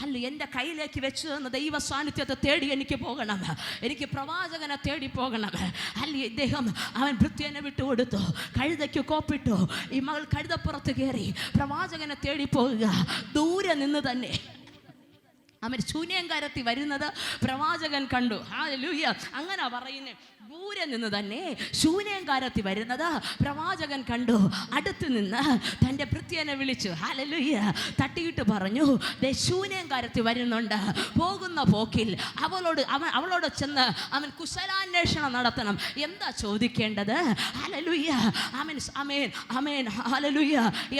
അല്ല, എൻ്റെ കയ്യിലേക്ക് വെച്ച് തന്ന ദൈവ സാന്നിധ്യത്തെ തേടി എനിക്ക് പോകണം. എനിക്ക് പ്രവാചകനെ തേടി പോകണം. അല്ല, ഇദ്ദേഹം അവൻ ഭൃത്യനെ വിട്ടുകൊടുത്തു, കഴുതയ്ക്ക് കോപ്പിട്ടു. ഈ മകൾ കഴുതപ്പുറത്ത് കയറി പ്രവാചകനെ തേടി പോകുക. ദൂരെ നിന്ന് തന്നെ അവൻ ശൂന്യങ്കാരത്തി വരുന്നത് പ്രവാചകൻ കണ്ടു. ഹല്ലേലൂയ. അങ്ങനെ പറയുന്നേ, ദൂരെ നിന്ന് തന്നെ ശൂന്യങ്കാരത്തി വരുന്നത് പ്രവാചകൻ കണ്ടു. അടുത്ത് നിന്ന് തൻ്റെ ഭൃത്യനെ വിളിച്ചു. ഹല്ലേലൂയ. തട്ടിയിട്ട് പറഞ്ഞു, ദേ ശൂന്യങ്കാരത്തി വരുന്നുണ്ട്. പോകുന്ന പോക്കിൽ അവളോട് ചെന്ന് അവൻ കുശലാന്വേഷണം നടത്തണം. എന്താ ചോദിക്കേണ്ടത്? ഹല്ലേലൂയ. ആമേൻ, ആമേൻ, ആമേൻ. ഹല്ലേലൂയ.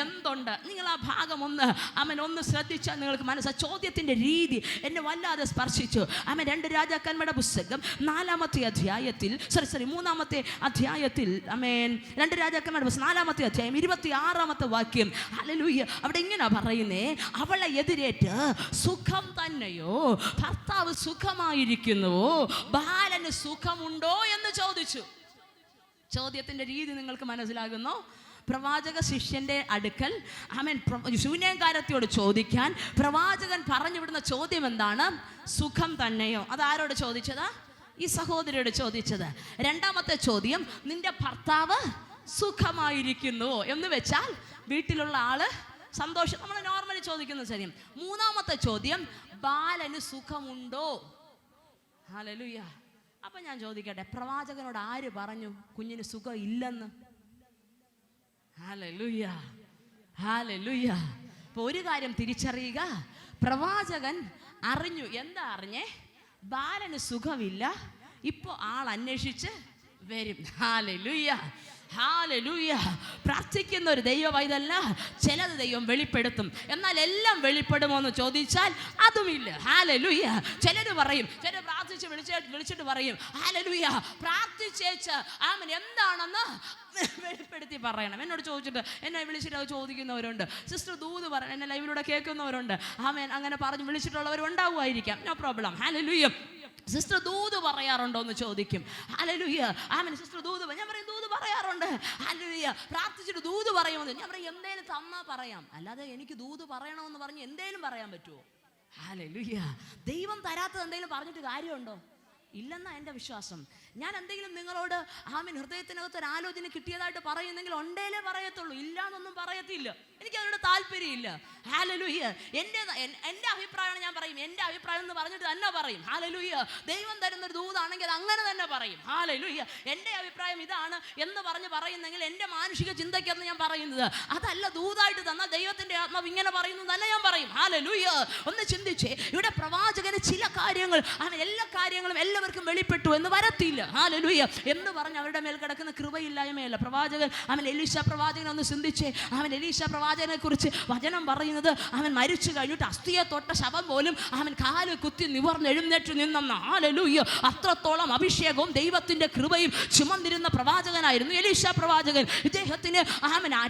എന്തുണ്ട്? നിങ്ങൾ ആ ഭാഗം ഒന്ന് ശ്രദ്ധിച്ചാൽ നിങ്ങൾക്ക് മനസ്സിലാകും. ചോദ്യത്തിൻ്റെ രീതി എന്നെ വല്ലാതെ സ്പർശിച്ചു. ആമേൻ. 2 രാജാക്കന്മാരുടെ പുസ്തകം 4-ാമത്തെ അധ്യായത്തിൽ, മൂന്നാമത്തെ അധ്യായത്തിൽ, ആമേൻ, 2 രാജാക്കന്മാരുടെ പുസ്തകം 4-ാമത്തെ അധ്യായം 26-ാമത്തെ വാക്യം. ഹല്ലേലൂയ. അവിടെ ഇങ്ങനെ പറയുന്നേ, അവളെ എതിരേറ്റ് സുഖം തന്നെയോ, ഭർത്താവ് സുഖമായിരിക്കുന്നുവോ, ബാലന് സുഖമുണ്ടോ എന്ന് ചോദിച്ചു. ചോദ്യത്തിന്റെ രീതി നിങ്ങൾക്ക് മനസ്സിലാകുന്നോ? പ്രവാചക ശിഷ്യന്റെ അടുക്കൽ ആമേൻ ശൂന്യങ്കാരത്തിയോട് ചോദിക്കാൻ പ്രവാചകൻ പറഞ്ഞു വിടുന്ന ചോദ്യം എന്താണ്? സുഖം തന്നെയോ. അതാരോട് ചോദിച്ചതാ? ഈ സഹോദരിയോട് ചോദിച്ചത്. 2-ാമത്തെ ചോദ്യം, നിന്റെ ഭർത്താവ് സുഖമായിരിക്കുന്നുവോ എന്ന് വെച്ചാൽ വീട്ടിലുള്ള ആള് സന്തോഷം, നമ്മൾ നോർമലി ചോദിക്കുന്നത് ശരിയും. 3-ാമത്തെ ചോദ്യം, ബാലന് സുഖമുണ്ടോ? ഹല്ലേലൂയ. അപ്പൊ ഞാൻ ചോദിക്കട്ടെ, പ്രവാചകനോട് ആര് പറഞ്ഞു കുഞ്ഞിന് സുഖം ഇല്ലെന്ന്? Hallelujah, hallelujah. അപ്പോൾ ഒരു കാര്യം തിരിച്ചറിയുക, പ്രവാചകൻ അറിഞ്ഞു. എന്താ അറിഞ്ഞേ? ബാലന് സുഖമില്ല, ഇപ്പോൾ ആൾ അന്വേഷിച്ച് വരും. Hallelujah, hallelujah. പ്രാർത്ഥിക്കുന്ന ഒരു ദൈവ പൈതല്ല, ചിലത് ദൈവം വെളിപ്പെടുത്തും. എന്നാൽ എല്ലാം വെളിപ്പെടുമോ എന്ന് ചോദിച്ചാൽ അതുമില്ല. ഹല്ലേലൂയ. ചിലർ പറയും, ചിലർ പ്രാർത്ഥിച്ച് വിളിച്ചിട്ട് പറയും, ഹല്ലേലൂയ, പ്രാർത്ഥിച്ചേച്ച് ആമൻ എന്താണെന്ന് വെളിപ്പെടുത്തി പറയണം. എന്നോട് ചോദിച്ചിട്ട്, എന്നെ വിളിച്ചിട്ട് അത് ചോദിക്കുന്നവരുണ്ട്. സിസ്റ്റർ ദൂത് പറയണം, എന്നെ ലൈവിലൂടെ കേൾക്കുന്നവരുണ്ട്. ആമേൻ, അങ്ങനെ പറഞ്ഞ് വിളിച്ചിട്ടുള്ളവർ ഉണ്ടാവുമായിരിക്കാം. No problem. ഹല്ലേലൂയ. സിസ്റ്റർ ദൂത് പറയാറുണ്ടോ എന്ന് ചോദിക്കും. ഹല്ലേലൂയ. ആമേൻ. സിസ്റ്റർ ദൂത്, ഞാൻ പറയും ദൂത് പറയാറുണ്ട്. ഹല്ലേലൂയ. പ്രാർത്ഥിച്ചിട്ട് ദൂത് പറയുമെന്ന് ഞാൻ പറയും, എന്തേലും തന്നാ പറയാം, അല്ലാതെ എനിക്ക് ദൂത് പറയണമെന്ന് പറഞ്ഞ് എന്തേലും പറയാൻ പറ്റുമോ? ഹല്ലേലൂയ. ദൈവം തരാത്തത് എന്തെങ്കിലും പറഞ്ഞിട്ട് കാര്യമുണ്ടോ? ഇല്ലെന്നാ എൻ്റെ വിശ്വാസം. ഞാൻ എന്തെങ്കിലും നിങ്ങളോട് ആമേൻ ഹൃദയത്തിനകത്ത് ഒരു ആലോചന കിട്ടിയതായിട്ട് പറയുന്നെങ്കിൽ ഉണ്ടേലേ പറയത്തുള്ളൂ, ഇല്ലാന്നൊന്നും പറയത്തില്ല. എനിക്കതിനോട് താല്പര്യമില്ല. ഹല്ലേലൂയ. എൻ്റെ അഭിപ്രായമാണ് ഞാൻ പറയും. എൻ്റെ അഭിപ്രായം എന്ന് പറഞ്ഞിട്ട് തന്നെ പറയും. ഹല്ലേലൂയ. ദൈവം തരുന്നൊരു ദൂതാണെങ്കിൽ അത് അങ്ങനെ തന്നെ പറയും. ഹല്ലേലൂയ. എൻ്റെ അഭിപ്രായം ഇതാണ് എന്ന് പറയുന്നെങ്കിൽ എൻ്റെ മാനുഷിക ചിന്തയ്ക്കെന്ന് ഞാൻ പറയുന്നത് അതല്ല. ദൂതായിട്ട് തന്ന ദൈവത്തിൻ്റെ ആത്മാവ് ഇങ്ങനെ പറയുന്നു തന്നെ ഞാൻ പറയും. ഹല്ലേലൂയ. ഒന്ന് ചിന്തിച്ചേ, ഇവിടെ പ്രവാചകന് ചില കാര്യങ്ങൾ എല്ലാ കാര്യങ്ങളും എല്ലാവർക്കും വെളിപ്പെട്ടു എന്ന് വരത്തില്ല. ഹല്ലേലൂയ. എന്ന് പറഞ്ഞ് അവരുടെ മേൽ കിടക്കുന്ന കൃപയില്ലായ്മയല്ല. പ്രവാചകൻ എലീശ പ്രവാചകൻ ഒന്ന് ചിന്തിച്ചേ. എലീശ പ്രവാചകനെ കുറിച്ച് വചനം പറയുന്നത് അവൻ മരിച്ചു കഴിഞ്ഞിട്ട് അസ്ഥിയെ തൊട്ട ശവം പോലും കാല് കുത്തി നിവർന്നെഴുന്നേറ്റ് നിന്നെന്ന്. ഹല്ലേലൂയ. അത്രത്തോളം അഭിഷേകവും ദൈവത്തിന്റെ കൃപയും ചുമന്നിരുന്ന പ്രവാചകനായിരുന്നു എലീശ പ്രവാചകൻ. ഇദ്ദേഹത്തിന്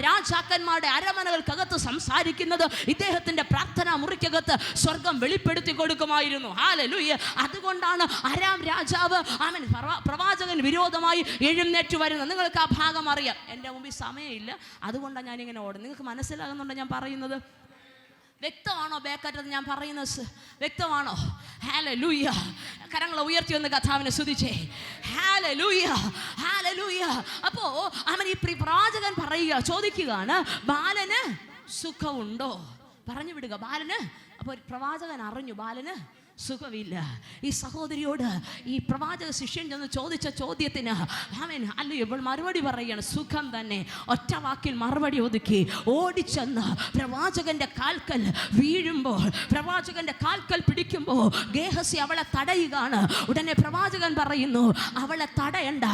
രാജാക്കന്മാരുടെ അരമനകൾക്കകത്ത് സംസാരിക്കുന്നത് ഇദ്ദേഹത്തിന്റെ പ്രാർത്ഥനാ മുറിക്കകത്ത് സ്വർഗം വെളിപ്പെടുത്തി കൊടുക്കുമായിരുന്നു. ഹല്ലേലൂയ. അതുകൊണ്ടാണ് അരാം രാജാവ് പ്രവാചകൻ വിരോധമായി എഴുന്നേറ്റ് വരുന്നത്. നിങ്ങൾക്ക് ആ ഭാഗം അറിയാം. എൻ്റെ മുമ്പിൽ സമയമില്ല, അതുകൊണ്ടാണ് ഞാനിങ്ങനെ ഓടുന്നത്. നിങ്ങൾക്ക് മനസ്സിലാകുന്നുണ്ടോ ഞാൻ പറയുന്നത്? വ്യക്തമാണോ? ബേക്കറ്റത് ഞാൻ പറയുന്നത് വ്യക്തമാണോ? ഹല്ലേലൂയ. കരങ്ങളെ ഉയർത്തി ഒന്ന് കർത്താവിനെ സ്തുതിച്ചേ. Hallelujah, hallelujah. അപ്പോ ഈ പ്രവാചകൻ പറയുക, ചോദിക്കുകയാണ്, ബാലന് സുഖമുണ്ടോ? പറഞ്ഞു വിടുക ബാലന്. അപ്പോൾ പ്രവാചകൻ അറിഞ്ഞു ബാലന് സുഖമില്ല. ഈ സഹോദരിയോട് ഈ പ്രവാചക ശിഷ്യൻ ചെന്ന് ചോദിച്ച ചോദ്യത്തിന് ഇവൾ മറുപടി പറയുകയാണ്, സുഖം തന്നെ. ഒറ്റ വാക്കിൽ മറുപടി ഒതുക്കി ഓടിച്ചെന്ന് പ്രവാചകന്റെ കാൽക്കൽ വീഴുമ്പോൾ, പ്രവാചകന്റെ കാൽക്കൽ പിടിക്കുമ്പോൾ ഗേഹസി അവളെ തടയുകയാണ്. ഉടനെ പ്രവാചകൻ പറയുന്നു, അവളെ തടയണ്ട.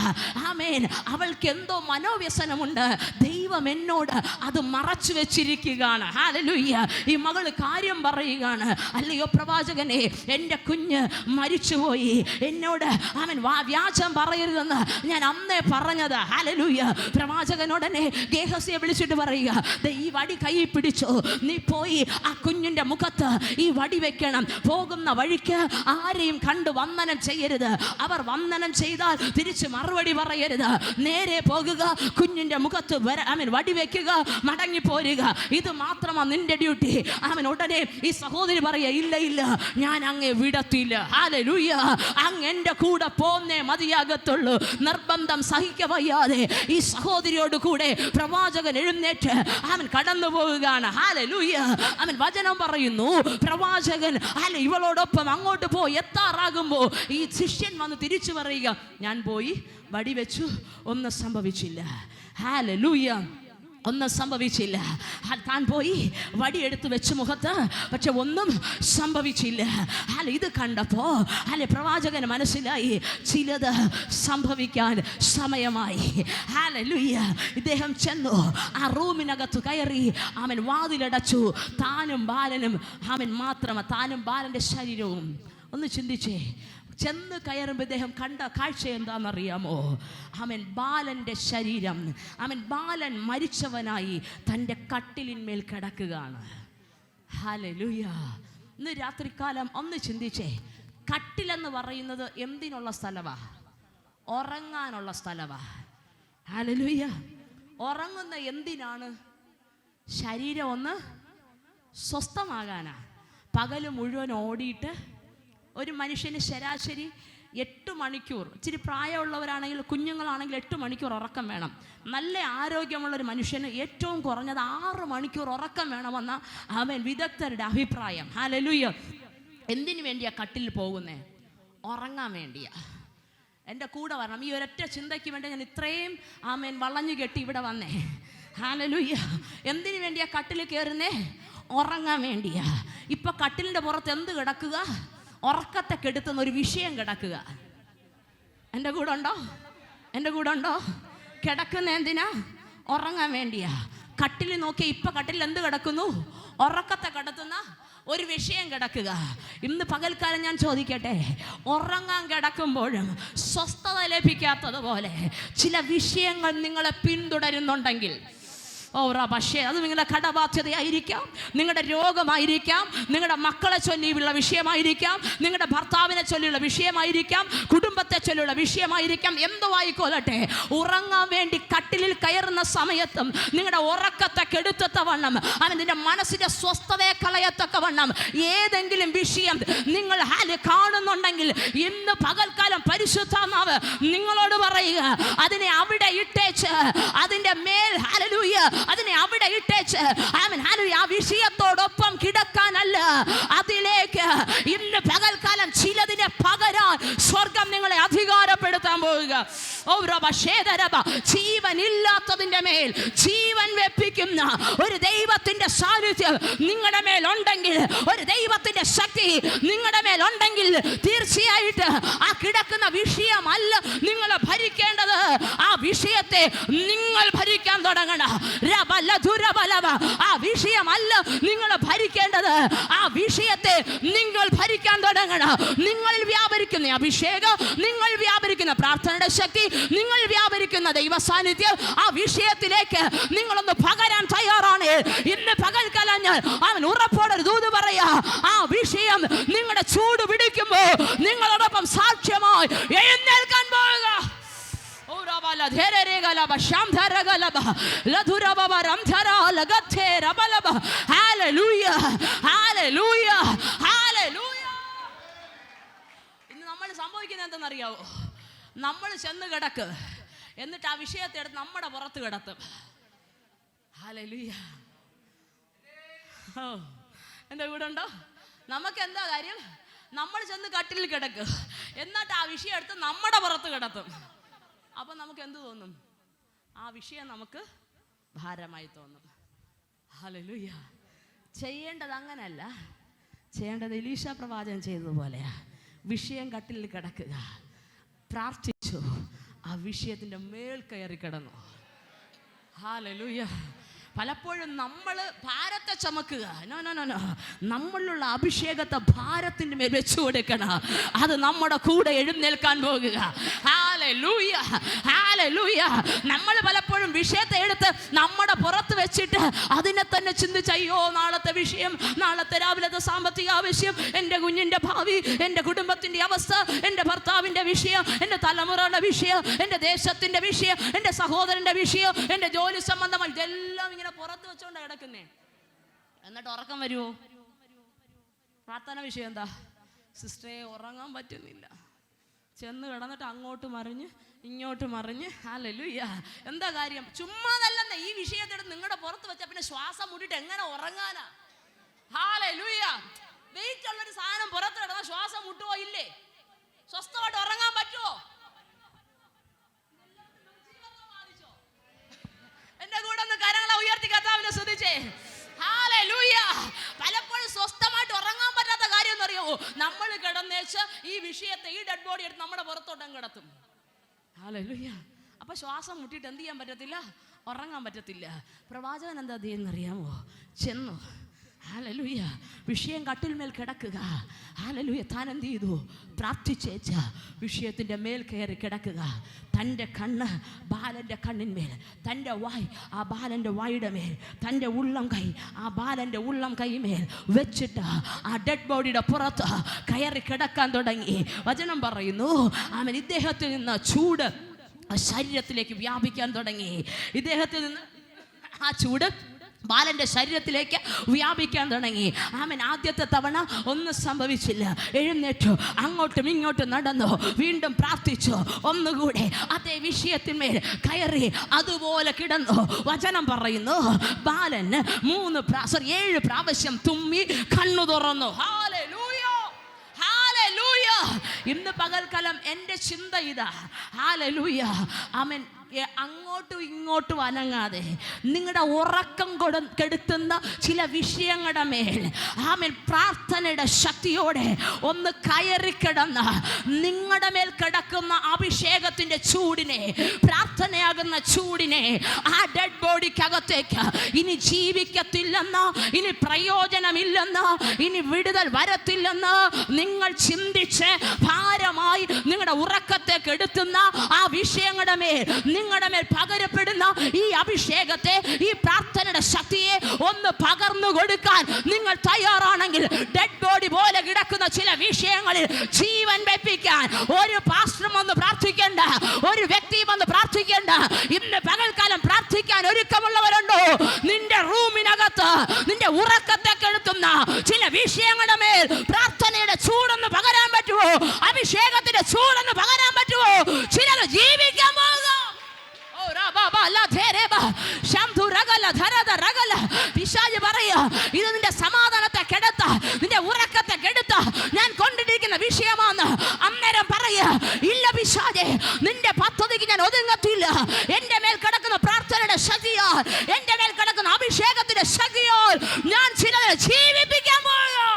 അവൾക്ക് എന്തോ മനോവ്യസനമുണ്ട്, ദൈവം എന്നോട് അത് മറച്ചു വെച്ചിരിക്കുകയാണ്. ഹല്ലേലൂയ. ഈ മകള് കാര്യം പറയുകയാണ്, അല്ലയോ പ്രവാചകനെ, എൻ്റെ കുഞ്ഞ് മരിച്ചുപോയി, എന്നോട് വ്യാജം പറയരുതെന്ന് ഞാൻ അന്നേ പറഞ്ഞത്. ഹല്ലേലൂയ. പ്രവാചകനോടനെ ഗേഹസിയെ വിളിച്ചിട്ട് പറയുക, ഈ വടി കൈ പിടിച്ചോ, നീ പോയി ആ കുഞ്ഞിൻ്റെ മുഖത്ത് ഈ വടി വെക്കണം. പോകുന്ന വഴിക്ക് ആരെയും കണ്ട് വന്ദനം ചെയ്യരുത്. അവർ വന്ദനം ചെയ്താൽ തിരിച്ച് മറുപടി പറയരുത്. നേരെ പോകുക, കുഞ്ഞിൻ്റെ മുഖത്ത് വടി വെക്കുക, മടങ്ങി പോരുക. ഇത് മാത്രമാണ് നിന്റെ ഡ്യൂട്ടി. ഉടനെ ഈ സഹോദരി പറയുക, ഇല്ല ഇല്ല, ഞാൻ അങ്ങേ വിടത്തില്ല. ഹല്ലേലൂയ. അങ്ങ് എൻ്റെ കൂടെ പോന്നേ മതിയാകത്തുള്ളൂ. നിർബന്ധം സഹിക്കവയ്യാതെ ഈ സഹോദരിയോട് കൂടെ പ്രവാചകൻ എഴുന്നേറ്റ് കടന്നു പോവുകയാണ്. ഹല്ലേലൂയ. വചനം പറയുന്നു, പ്രവാചകൻ ഇവളോടൊപ്പം അങ്ങോട്ട് പോയി എത്താറാകുമ്പോൾ ഈ ശിഷ്യൻ വന്ന് തിരിച്ചു പറയുക, ഞാൻ പോയി വടി വെച്ചു, ഒന്നും സംഭവിച്ചില്ല. ഹല്ലേലൂയ. ഒന്നും സംഭവിച്ചില്ല. താൻ പോയി വടിയെടുത്ത് വെച്ച് മുഖത്ത്, പക്ഷെ ഒന്നും സംഭവിച്ചില്ല. ഇത് കണ്ടപ്പോ പ്രവാചകന് മനസ്സിലായി, ചിലത് സംഭവിക്കാൻ സമയമായി. ഹല്ലേലൂയ. ഇദ്ദേഹം ചെന്നു ആ റൂമിനകത്ത് കയറി വാതിലടച്ചു. താനും ബാലനും താനും ബാലന്റെ ശരീരവും. ഒന്ന് ചിന്തിച്ചേ, ചെന്ന് കയറുമ്പോൾ ഇദ്ദേഹം കണ്ട കാഴ്ച എന്താണെന്നറിയാമോ? ബാലൻ്റെ ശരീരം, ബാലൻ മരിച്ചവനായി തൻ്റെ കട്ടിലിന്മേൽ കിടക്കുകയാണ്. ഹല്ലേലൂയ. ഇന്ന് രാത്രികാലം ഒന്ന് ചിന്തിച്ചേ, കട്ടിലെന്ന് പറയുന്നത് എന്തിനുള്ള സ്ഥലവാ? ഉറങ്ങാനുള്ള സ്ഥലവാ. ഹല്ലേലൂയ. ഉറങ്ങുന്ന എന്തിനാണ്? ശരീരം ഒന്ന് സ്വസ്ഥമാകാനാ. പകല് മുഴുവൻ ഓടിയിട്ട് ഒരു മനുഷ്യന് ശരാശരി 8 മണിക്കൂർ, ഇച്ചിരി പ്രായമുള്ളവരാണെങ്കിൽ കുഞ്ഞുങ്ങളാണെങ്കിൽ 8 മണിക്കൂർ ഉറക്കം വേണം. നല്ല ആരോഗ്യമുള്ളൊരു മനുഷ്യന് ഏറ്റവും കുറഞ്ഞത് 6 മണിക്കൂർ ഉറക്കം വേണമെന്ന വിദഗ്ധരുടെ അഭിപ്രായം. ഹല്ലേലൂയ. എന്തിനു വേണ്ടിയാ കട്ടിൽ പോകുന്നേ? ഉറങ്ങാൻ വേണ്ടിയാ. എൻ്റെ കൂടെ വരണം. ഈ ഒരൊറ്റ ചിന്തയ്ക്ക് വേണ്ടി ഞാൻ ഇത്രയും വളഞ്ഞു കെട്ടി ഇവിടെ വന്നേ. ഹല്ലേലൂയ. എന്തിനു വേണ്ടിയാ കട്ടിൽ കയറുന്നേ? ഉറങ്ങാൻ വേണ്ടിയാ. ഇപ്പൊ കട്ടിലിൻ്റെ പുറത്ത് എന്ത് കിടക്കുക? ഉറക്കത്തെ കെടുത്തുന്ന ഒരു വിഷയം കിടക്കുക. എൻ്റെ കൂടെ ഉണ്ടോ? എൻ്റെ കൂടെ ഉണ്ടോ? കിടക്കുന്ന എന്തിനാ? ഉറങ്ങാൻ വേണ്ടിയാ. കട്ടിൽ നോക്കി ഇപ്പൊ കട്ടിൽ എന്ത് കിടക്കുന്നു? ഉറക്കത്തെ കടത്തുന്ന ഒരു വിഷയം കിടക്കുക. ഇന്ന് പകൽക്കാലം ഞാൻ ചോദിക്കട്ടെ, ഉറങ്ങാൻ കിടക്കുമ്പോഴും സ്വസ്ഥത ലഭിക്കാത്തതുപോലെ ചില വിഷയങ്ങൾ നിങ്ങളെ പിന്തുടരുന്നുണ്ടെങ്കിൽ, പക്ഷേ അത് നിങ്ങളുടെ കടബാധ്യതയായിരിക്കാം, നിങ്ങളുടെ രോഗമായിരിക്കാം, നിങ്ങളുടെ മക്കളെ ചൊല്ലിയുള്ള വിഷയമായിരിക്കാം, നിങ്ങളുടെ ഭർത്താവിനെ ചൊല്ലിയുള്ള വിഷയമായിരിക്കാം, കുടുംബത്തെ ചൊല്ലിയുള്ള വിഷയമായിരിക്കാം. എന്തോ ആയിക്കോട്ടെ, ഉറങ്ങാൻ വേണ്ടി കട്ടിലിൽ കയറുന്ന സമയത്തും നിങ്ങളുടെ ഉറക്കത്തെ കെടുത്തവണ്ണം, നിന്റെ മനസ്സിന്റെ സ്വസ്ഥതയെ കളയത്തക്കവണ്ണം ഏതെങ്കിലും വിഷയം നിങ്ങൾ കാണുന്നുണ്ടെങ്കിൽ, ഇന്ന് പകൽക്കാലം പരിശുദ്ധാത്മാവ് നിങ്ങളോട് പറയുക, അതിനെ അവിടെ ഇട്ടേച്ച് അതിന്റെ മേൽ ഹല്ലേലൂയ അതിനെ അവിടെ ഇട്ടേച്ച് ആമേൻ ഹല്ലേലൂയ ആ വിഷയത്തോടൊപ്പം കിടക്കാനല്ല, അതിലേക്ക് ഇന്ന് പകൽക്കാലം ചിലതിനെ പകരാൻ സ്വർഗം നിങ്ങളെ അധികാരപ്പെടുത്താൻ പോവുക. ജീവനില്ലാത്തതിന്റെ മേൽ ജീവൻ വെപ്പിക്കുന്ന ഒരു ദൈവത്തിന്റെ സാന്നിധ്യം നിങ്ങളുടെ മേൽ ഉണ്ടെങ്കിൽ, ഒരു ദൈവത്തിന്റെ ശക്തി നിങ്ങളുടെ മേൽ ഉണ്ടെങ്കിൽ, തീർച്ചയായിട്ട് ആ കിടക്കുന്ന വിഷയമല്ല നിങ്ങളെ ഭരിക്കേണ്ടത്. ആ വിഷയത്തെ നിങ്ങൾ ഭരിക്കാൻ തുടങ്ങണം. ആ വിഷയമല്ല നിങ്ങളെ ഭരിക്കേണ്ടത്, ആ വിഷയത്തെ നിങ്ങൾ ഭരിക്കാൻ തുടങ്ങണം. നിങ്ങളിൽ വ്യാപരിക്കുന്ന അഭിഷേകം, നിങ്ങൾ വ്യാപരിക്കുന്ന പ്രാർത്ഥനയുടെ ശക്തി, നിങ്ങൾ വ്യാപരിക്കുന്ന ദൈവ സാന്നിധ്യം, ആ വിഷയത്തിലേക്ക് നിങ്ങളൊന്ന് പകരാൻ തയ്യാറാണ്. ഇന്ന് പകൽക്കാലം ഞാൻ അവൻ ഉറപ്പോടെ ദൂത് പറയാ, ആ വിഷയം നിങ്ങളുടെ ചൂട് പിടിക്കുമ്പോ നിങ്ങളോടൊപ്പം സാക്ഷ്യമായി എഴുന്നേൽക്കാൻ പോവുക. ഇന്ന് നമ്മൾ സംഭവിക്കുന്നത് എന്തെന്നറിയാവോ? നമ്മൾ ചെന്ന് കിടക്ക്, എന്നിട്ട് ആ വിഷയത്തെ എടുത്ത് നമ്മുടെ പുറത്ത് കിടത്തും. ഹല്ലേലൂയ. എൻ്റെ കൂടെ ഉണ്ടോ? നമുക്ക് എന്താ കാര്യം? നമ്മൾ ചെന്ന് കട്ടിലിൽ കിടക്ക്, എന്നിട്ട് ആ വിഷയം എടുത്ത് നമ്മുടെ പുറത്ത് കിടത്തും. അപ്പം നമുക്ക് എന്ത് തോന്നും? ആ വിഷയം നമുക്ക് ഭാരമായി തോന്നും. ഹല്ലേലൂയ. ചെയ്യേണ്ടത് അങ്ങനല്ല, ചെയ്യേണ്ടത് എലീശ പ്രവാചകൻ ചെയ്തതുപോലെയാ. വിഷയം കട്ടിലിൽ കിടക്കുക, പ്രാർത്ഥിച്ചു, ആ വിഷയത്തിൻ്റെ മേൽ കയറി കിടന്നു. ഹല്ലേലൂയ. പലപ്പോഴും നമ്മൾ ഭാരത്തെ ചുമക്കുക, നമ്മളിലുള്ള അഭിഷേകത്തെ ഭാരത്തിൻ്റെ മേൽ വെച്ചു കൊടുക്കണം. അത് നമ്മുടെ കൂടെ എഴുന്നേൽക്കാൻ പോകുക. Hallelujah, hallelujah. നമ്മൾ പലപ്പോഴും വിഷയത്തെ എടുത്ത് നമ്മുടെ പുറത്ത് വെച്ചിട്ട് അതിനെ തന്നെ ചിന്തിച്ച്, അയ്യോ നാളത്തെ വിഷയം, നാളത്തെ രാവിലത്തെ സാമ്പത്തിക ആവശ്യം, എൻ്റെ കുഞ്ഞിൻ്റെ ഭാവി, എൻ്റെ കുടുംബത്തിൻ്റെ അവസ്ഥ, എൻ്റെ ഭർത്താവിൻ്റെ വിഷയം, എൻ്റെ തലമുറയുടെ വിഷയം, എൻ്റെ ദേശത്തിൻ്റെ വിഷയം, എൻ്റെ സഹോദരൻ്റെ വിഷയം, എൻ്റെ ജോലി സംബന്ധമായി, ഇതെല്ലാം ഇങ്ങനെ പുറത്ത് വെച്ചോണ്ടാ കിടക്കുന്നേ. എന്നിട്ട് ഉറക്കം വരുമോ? പ്രാർത്ഥന വിഷയം എന്താ? സിസ്റ്ററെ ഉറങ്ങാൻ പറ്റുന്നില്ല. ചെന്ന് കിടന്നിട്ട് അങ്ങോട്ട് മറിഞ്ഞ് ഇങ്ങോട്ട് മറിഞ്ഞ്. ഹല്ലേലൂയ. എന്താ കാര്യം? ചുമ്മാതല്ലെന്നേ. ഈ വിഷയത്തെടുത്ത് നിങ്ങളുടെ പുറത്ത് വെച്ചാൽ പിന്നെ ശ്വാസം മുട്ടിട്ട് എങ്ങനെ ഉറങ്ങാനാ? ഹല്ലേലൂയ. വെയിറ്റ് ഉള്ളൊരു സാധനം പുറത്ത് കിടന്നാൽ ശ്വാസം മുട്ടുവോ? ഇല്ലേ? സ്വസ്ഥമായിട്ട് ഉറങ്ങാൻ പറ്റുമോ? എന്റെ കൂടെ ഒന്ന് കരങ്ങളെ ഉയർത്തി കർത്താവിനെ സ്തുതിച്ചേ. ഹല്ലേലൂയ. പലപ്പോഴും സ്വസ്ഥമായിട്ട് ഉറങ്ങാൻ പറ്റാത്ത കാര്യം എന്ന് അറിയാമോ? നമ്മൾ കിടന്നേച്ച് ഈ വിഷയത്തെ, ഈ ഡെഡ് ബോഡി എടുത്ത് നമ്മുടെ പുറത്തോട്ടം കിടത്തും. ഹല്ലേലൂയ. അപ്പൊ ശ്വാസം മുട്ടിയിട്ട് എന്ത് ചെയ്യാൻ പറ്റത്തില്ല? ഉറങ്ങാൻ പറ്റത്തില്ല. പ്രവാചകൻ എന്താ ചെയ്യുന്നറിയാമോ? ചെന്നു, ഹല്ലേലൂയ, വിഷയം കട്ടിൽമേൽ കിടക്കുക. ഹല്ലേലൂയ. താൻ എന്ത് ചെയ്തു? പ്രാർത്ഥിച്ചേച്ച വിഷയത്തിൻ്റെ മേൽ കയറി കിടക്കുക. തൻ്റെ കണ്ണ് ബാലൻ്റെ കണ്ണിന്മേൽ, തൻ്റെ വായ് ആ ബാലൻ്റെ വായുടെ മേൽ, തൻ്റെ ഉള്ളം കൈ ആ ബാലൻ്റെ ഉള്ളം കൈമേൽ വെച്ചിട്ട് ആ ഡെഡ് ബോഡിയുടെ പുറത്ത് കയറി കിടക്കാൻ തുടങ്ങി. വചനം പറയുന്നു, അവൻ ഇദ്ദേഹത്തിൽ നിന്ന് ചൂട് ശരീരത്തിലേക്ക് വ്യാപിക്കാൻ തുടങ്ങി. ഇദ്ദേഹത്തിൽ നിന്ന് ആ ചൂട് ബാലൻ്റെ ശരീരത്തിലേക്ക് വ്യാപിക്കാൻ തുടങ്ങി. ആമേൻ. ആദ്യത്തെ തവണ ഒന്നും സംഭവിച്ചില്ല. എഴുന്നേറ്റു, അങ്ങോട്ടും ഇങ്ങോട്ടും നടന്നു, വീണ്ടും പ്രാർത്ഥിച്ചു, ഒന്നുകൂടെ അതേ വിഷയത്തിന്മേൽ കയറി അതുപോലെ കിടന്നു. വചനം പറയുന്നു, ബാലൻ 7 പ്രാവശ്യം തുമ്മി കണ്ണു തുറന്നു. Hallelujah, hallelujah. ഇന്ന് പകൽക്കാലം എൻ്റെ ചിന്ത ഇതാ. ഹല്ലേലൂയ. ആമേൻ. അങ്ങോട്ടും ഇങ്ങോട്ടും അനങ്ങാതെ നിങ്ങളുടെ ഉറക്കം കെടുത്തുന്ന ചില വിഷയങ്ങളുടെ മേൽ ആമേൻ പ്രാർത്ഥനയുടെ ശക്തിയോടെ ഒന്ന് കയറിക്കിടന്ന് നിങ്ങളുടെ മേൽ കിടക്കുന്ന അഭിഷേകത്തിൻ്റെ ചൂടിനെ, പ്രാർത്ഥനയാകുന്ന ചൂടിനെ ആ ഡെഡ് ബോഡിക്കകത്തേക്ക് ഇനി ജീവിക്കത്തില്ലെന്ന്, ഇനി പ്രയോജനമില്ലെന്ന്, ഇനി വിടുതൽ വരത്തില്ലെന്ന് നിങ്ങൾ ചിന്തിച്ച് ഭാരമായി നിങ്ങളുടെ ഉറക്കത്തെ കെടുത്തുന്ന ആ വിഷയങ്ങളുടെ മേൽ, നിങ്ങളുടെ മേൽ പകരപ്പെടുന്ന ഈ അഭിഷേകത്തെ, ഈ പ്രാർത്ഥനയുടെ ശക്തിയെ ഒന്ന് പകർന്നു കൊടുക്കാൻ നിങ്ങൾ തയ്യാറാണെങ്കിൽ, ഡെഡ് ബോഡി പോലെ കിടക്കുന്ന ചില വിഷയങ്ങളിൽ ജീവൻ വെപ്പിക്കാൻ ഒരു പാസ്റ്ററും ഒന്ന് പ്രാർത്ഥിക്കേണ്ട, ഒരു വ്യക്തിയും ഒന്ന് പ്രാർത്ഥിക്കേണ്ട. ഇന്ന് പകൽക്കാലം പ്രാർത്ഥിക്കാൻ ഒരുക്കമുള്ളവരുണ്ടോ? നിന്റെ റൂമിനകത്ത് നിന്റെ ഉറക്കത്തെ കെടുത്തുന്ന ചില വിഷയങ്ങളുടെ മേൽ പ്രാർത്ഥനയുടെ ചൂടൊന്ന് പകരാൻ പറ്റുമോ? അഭിഷേകത്തിന്റെ ചൂടൊന്ന് പകരാൻ പറ്റുമോ? ചിലർ ജീവിക്കാൻ പോകുക. പിശാച് പറയാ, ഇത് നിന്റെ സമാധാനത്തെ കെടുത്ത, നിന്റെ ഉറക്കത്തെ കെടുത്ത ഞാൻ കൊണ്ടിരിക്കുന്ന വിഷയമാണ്. അന്നേരം പറയാ, ഇല്ല പിശാചേ, നിന്റെ പദ്ധതിക്ക് ഞാൻ ഒതുങ്ങത്തില്ല. എന്റെ മേൽ കിടക്കുന്ന പ്രാർത്ഥനയുടെ ശക്തിയാൽ, എന്റെ മേൽ കിടക്കുന്ന അഭിഷേകത്തിന്റെ ശക്തിയാൽ ഞാൻ ചിലരെ ജീവിപ്പിക്കാൻ പോകുന്നു.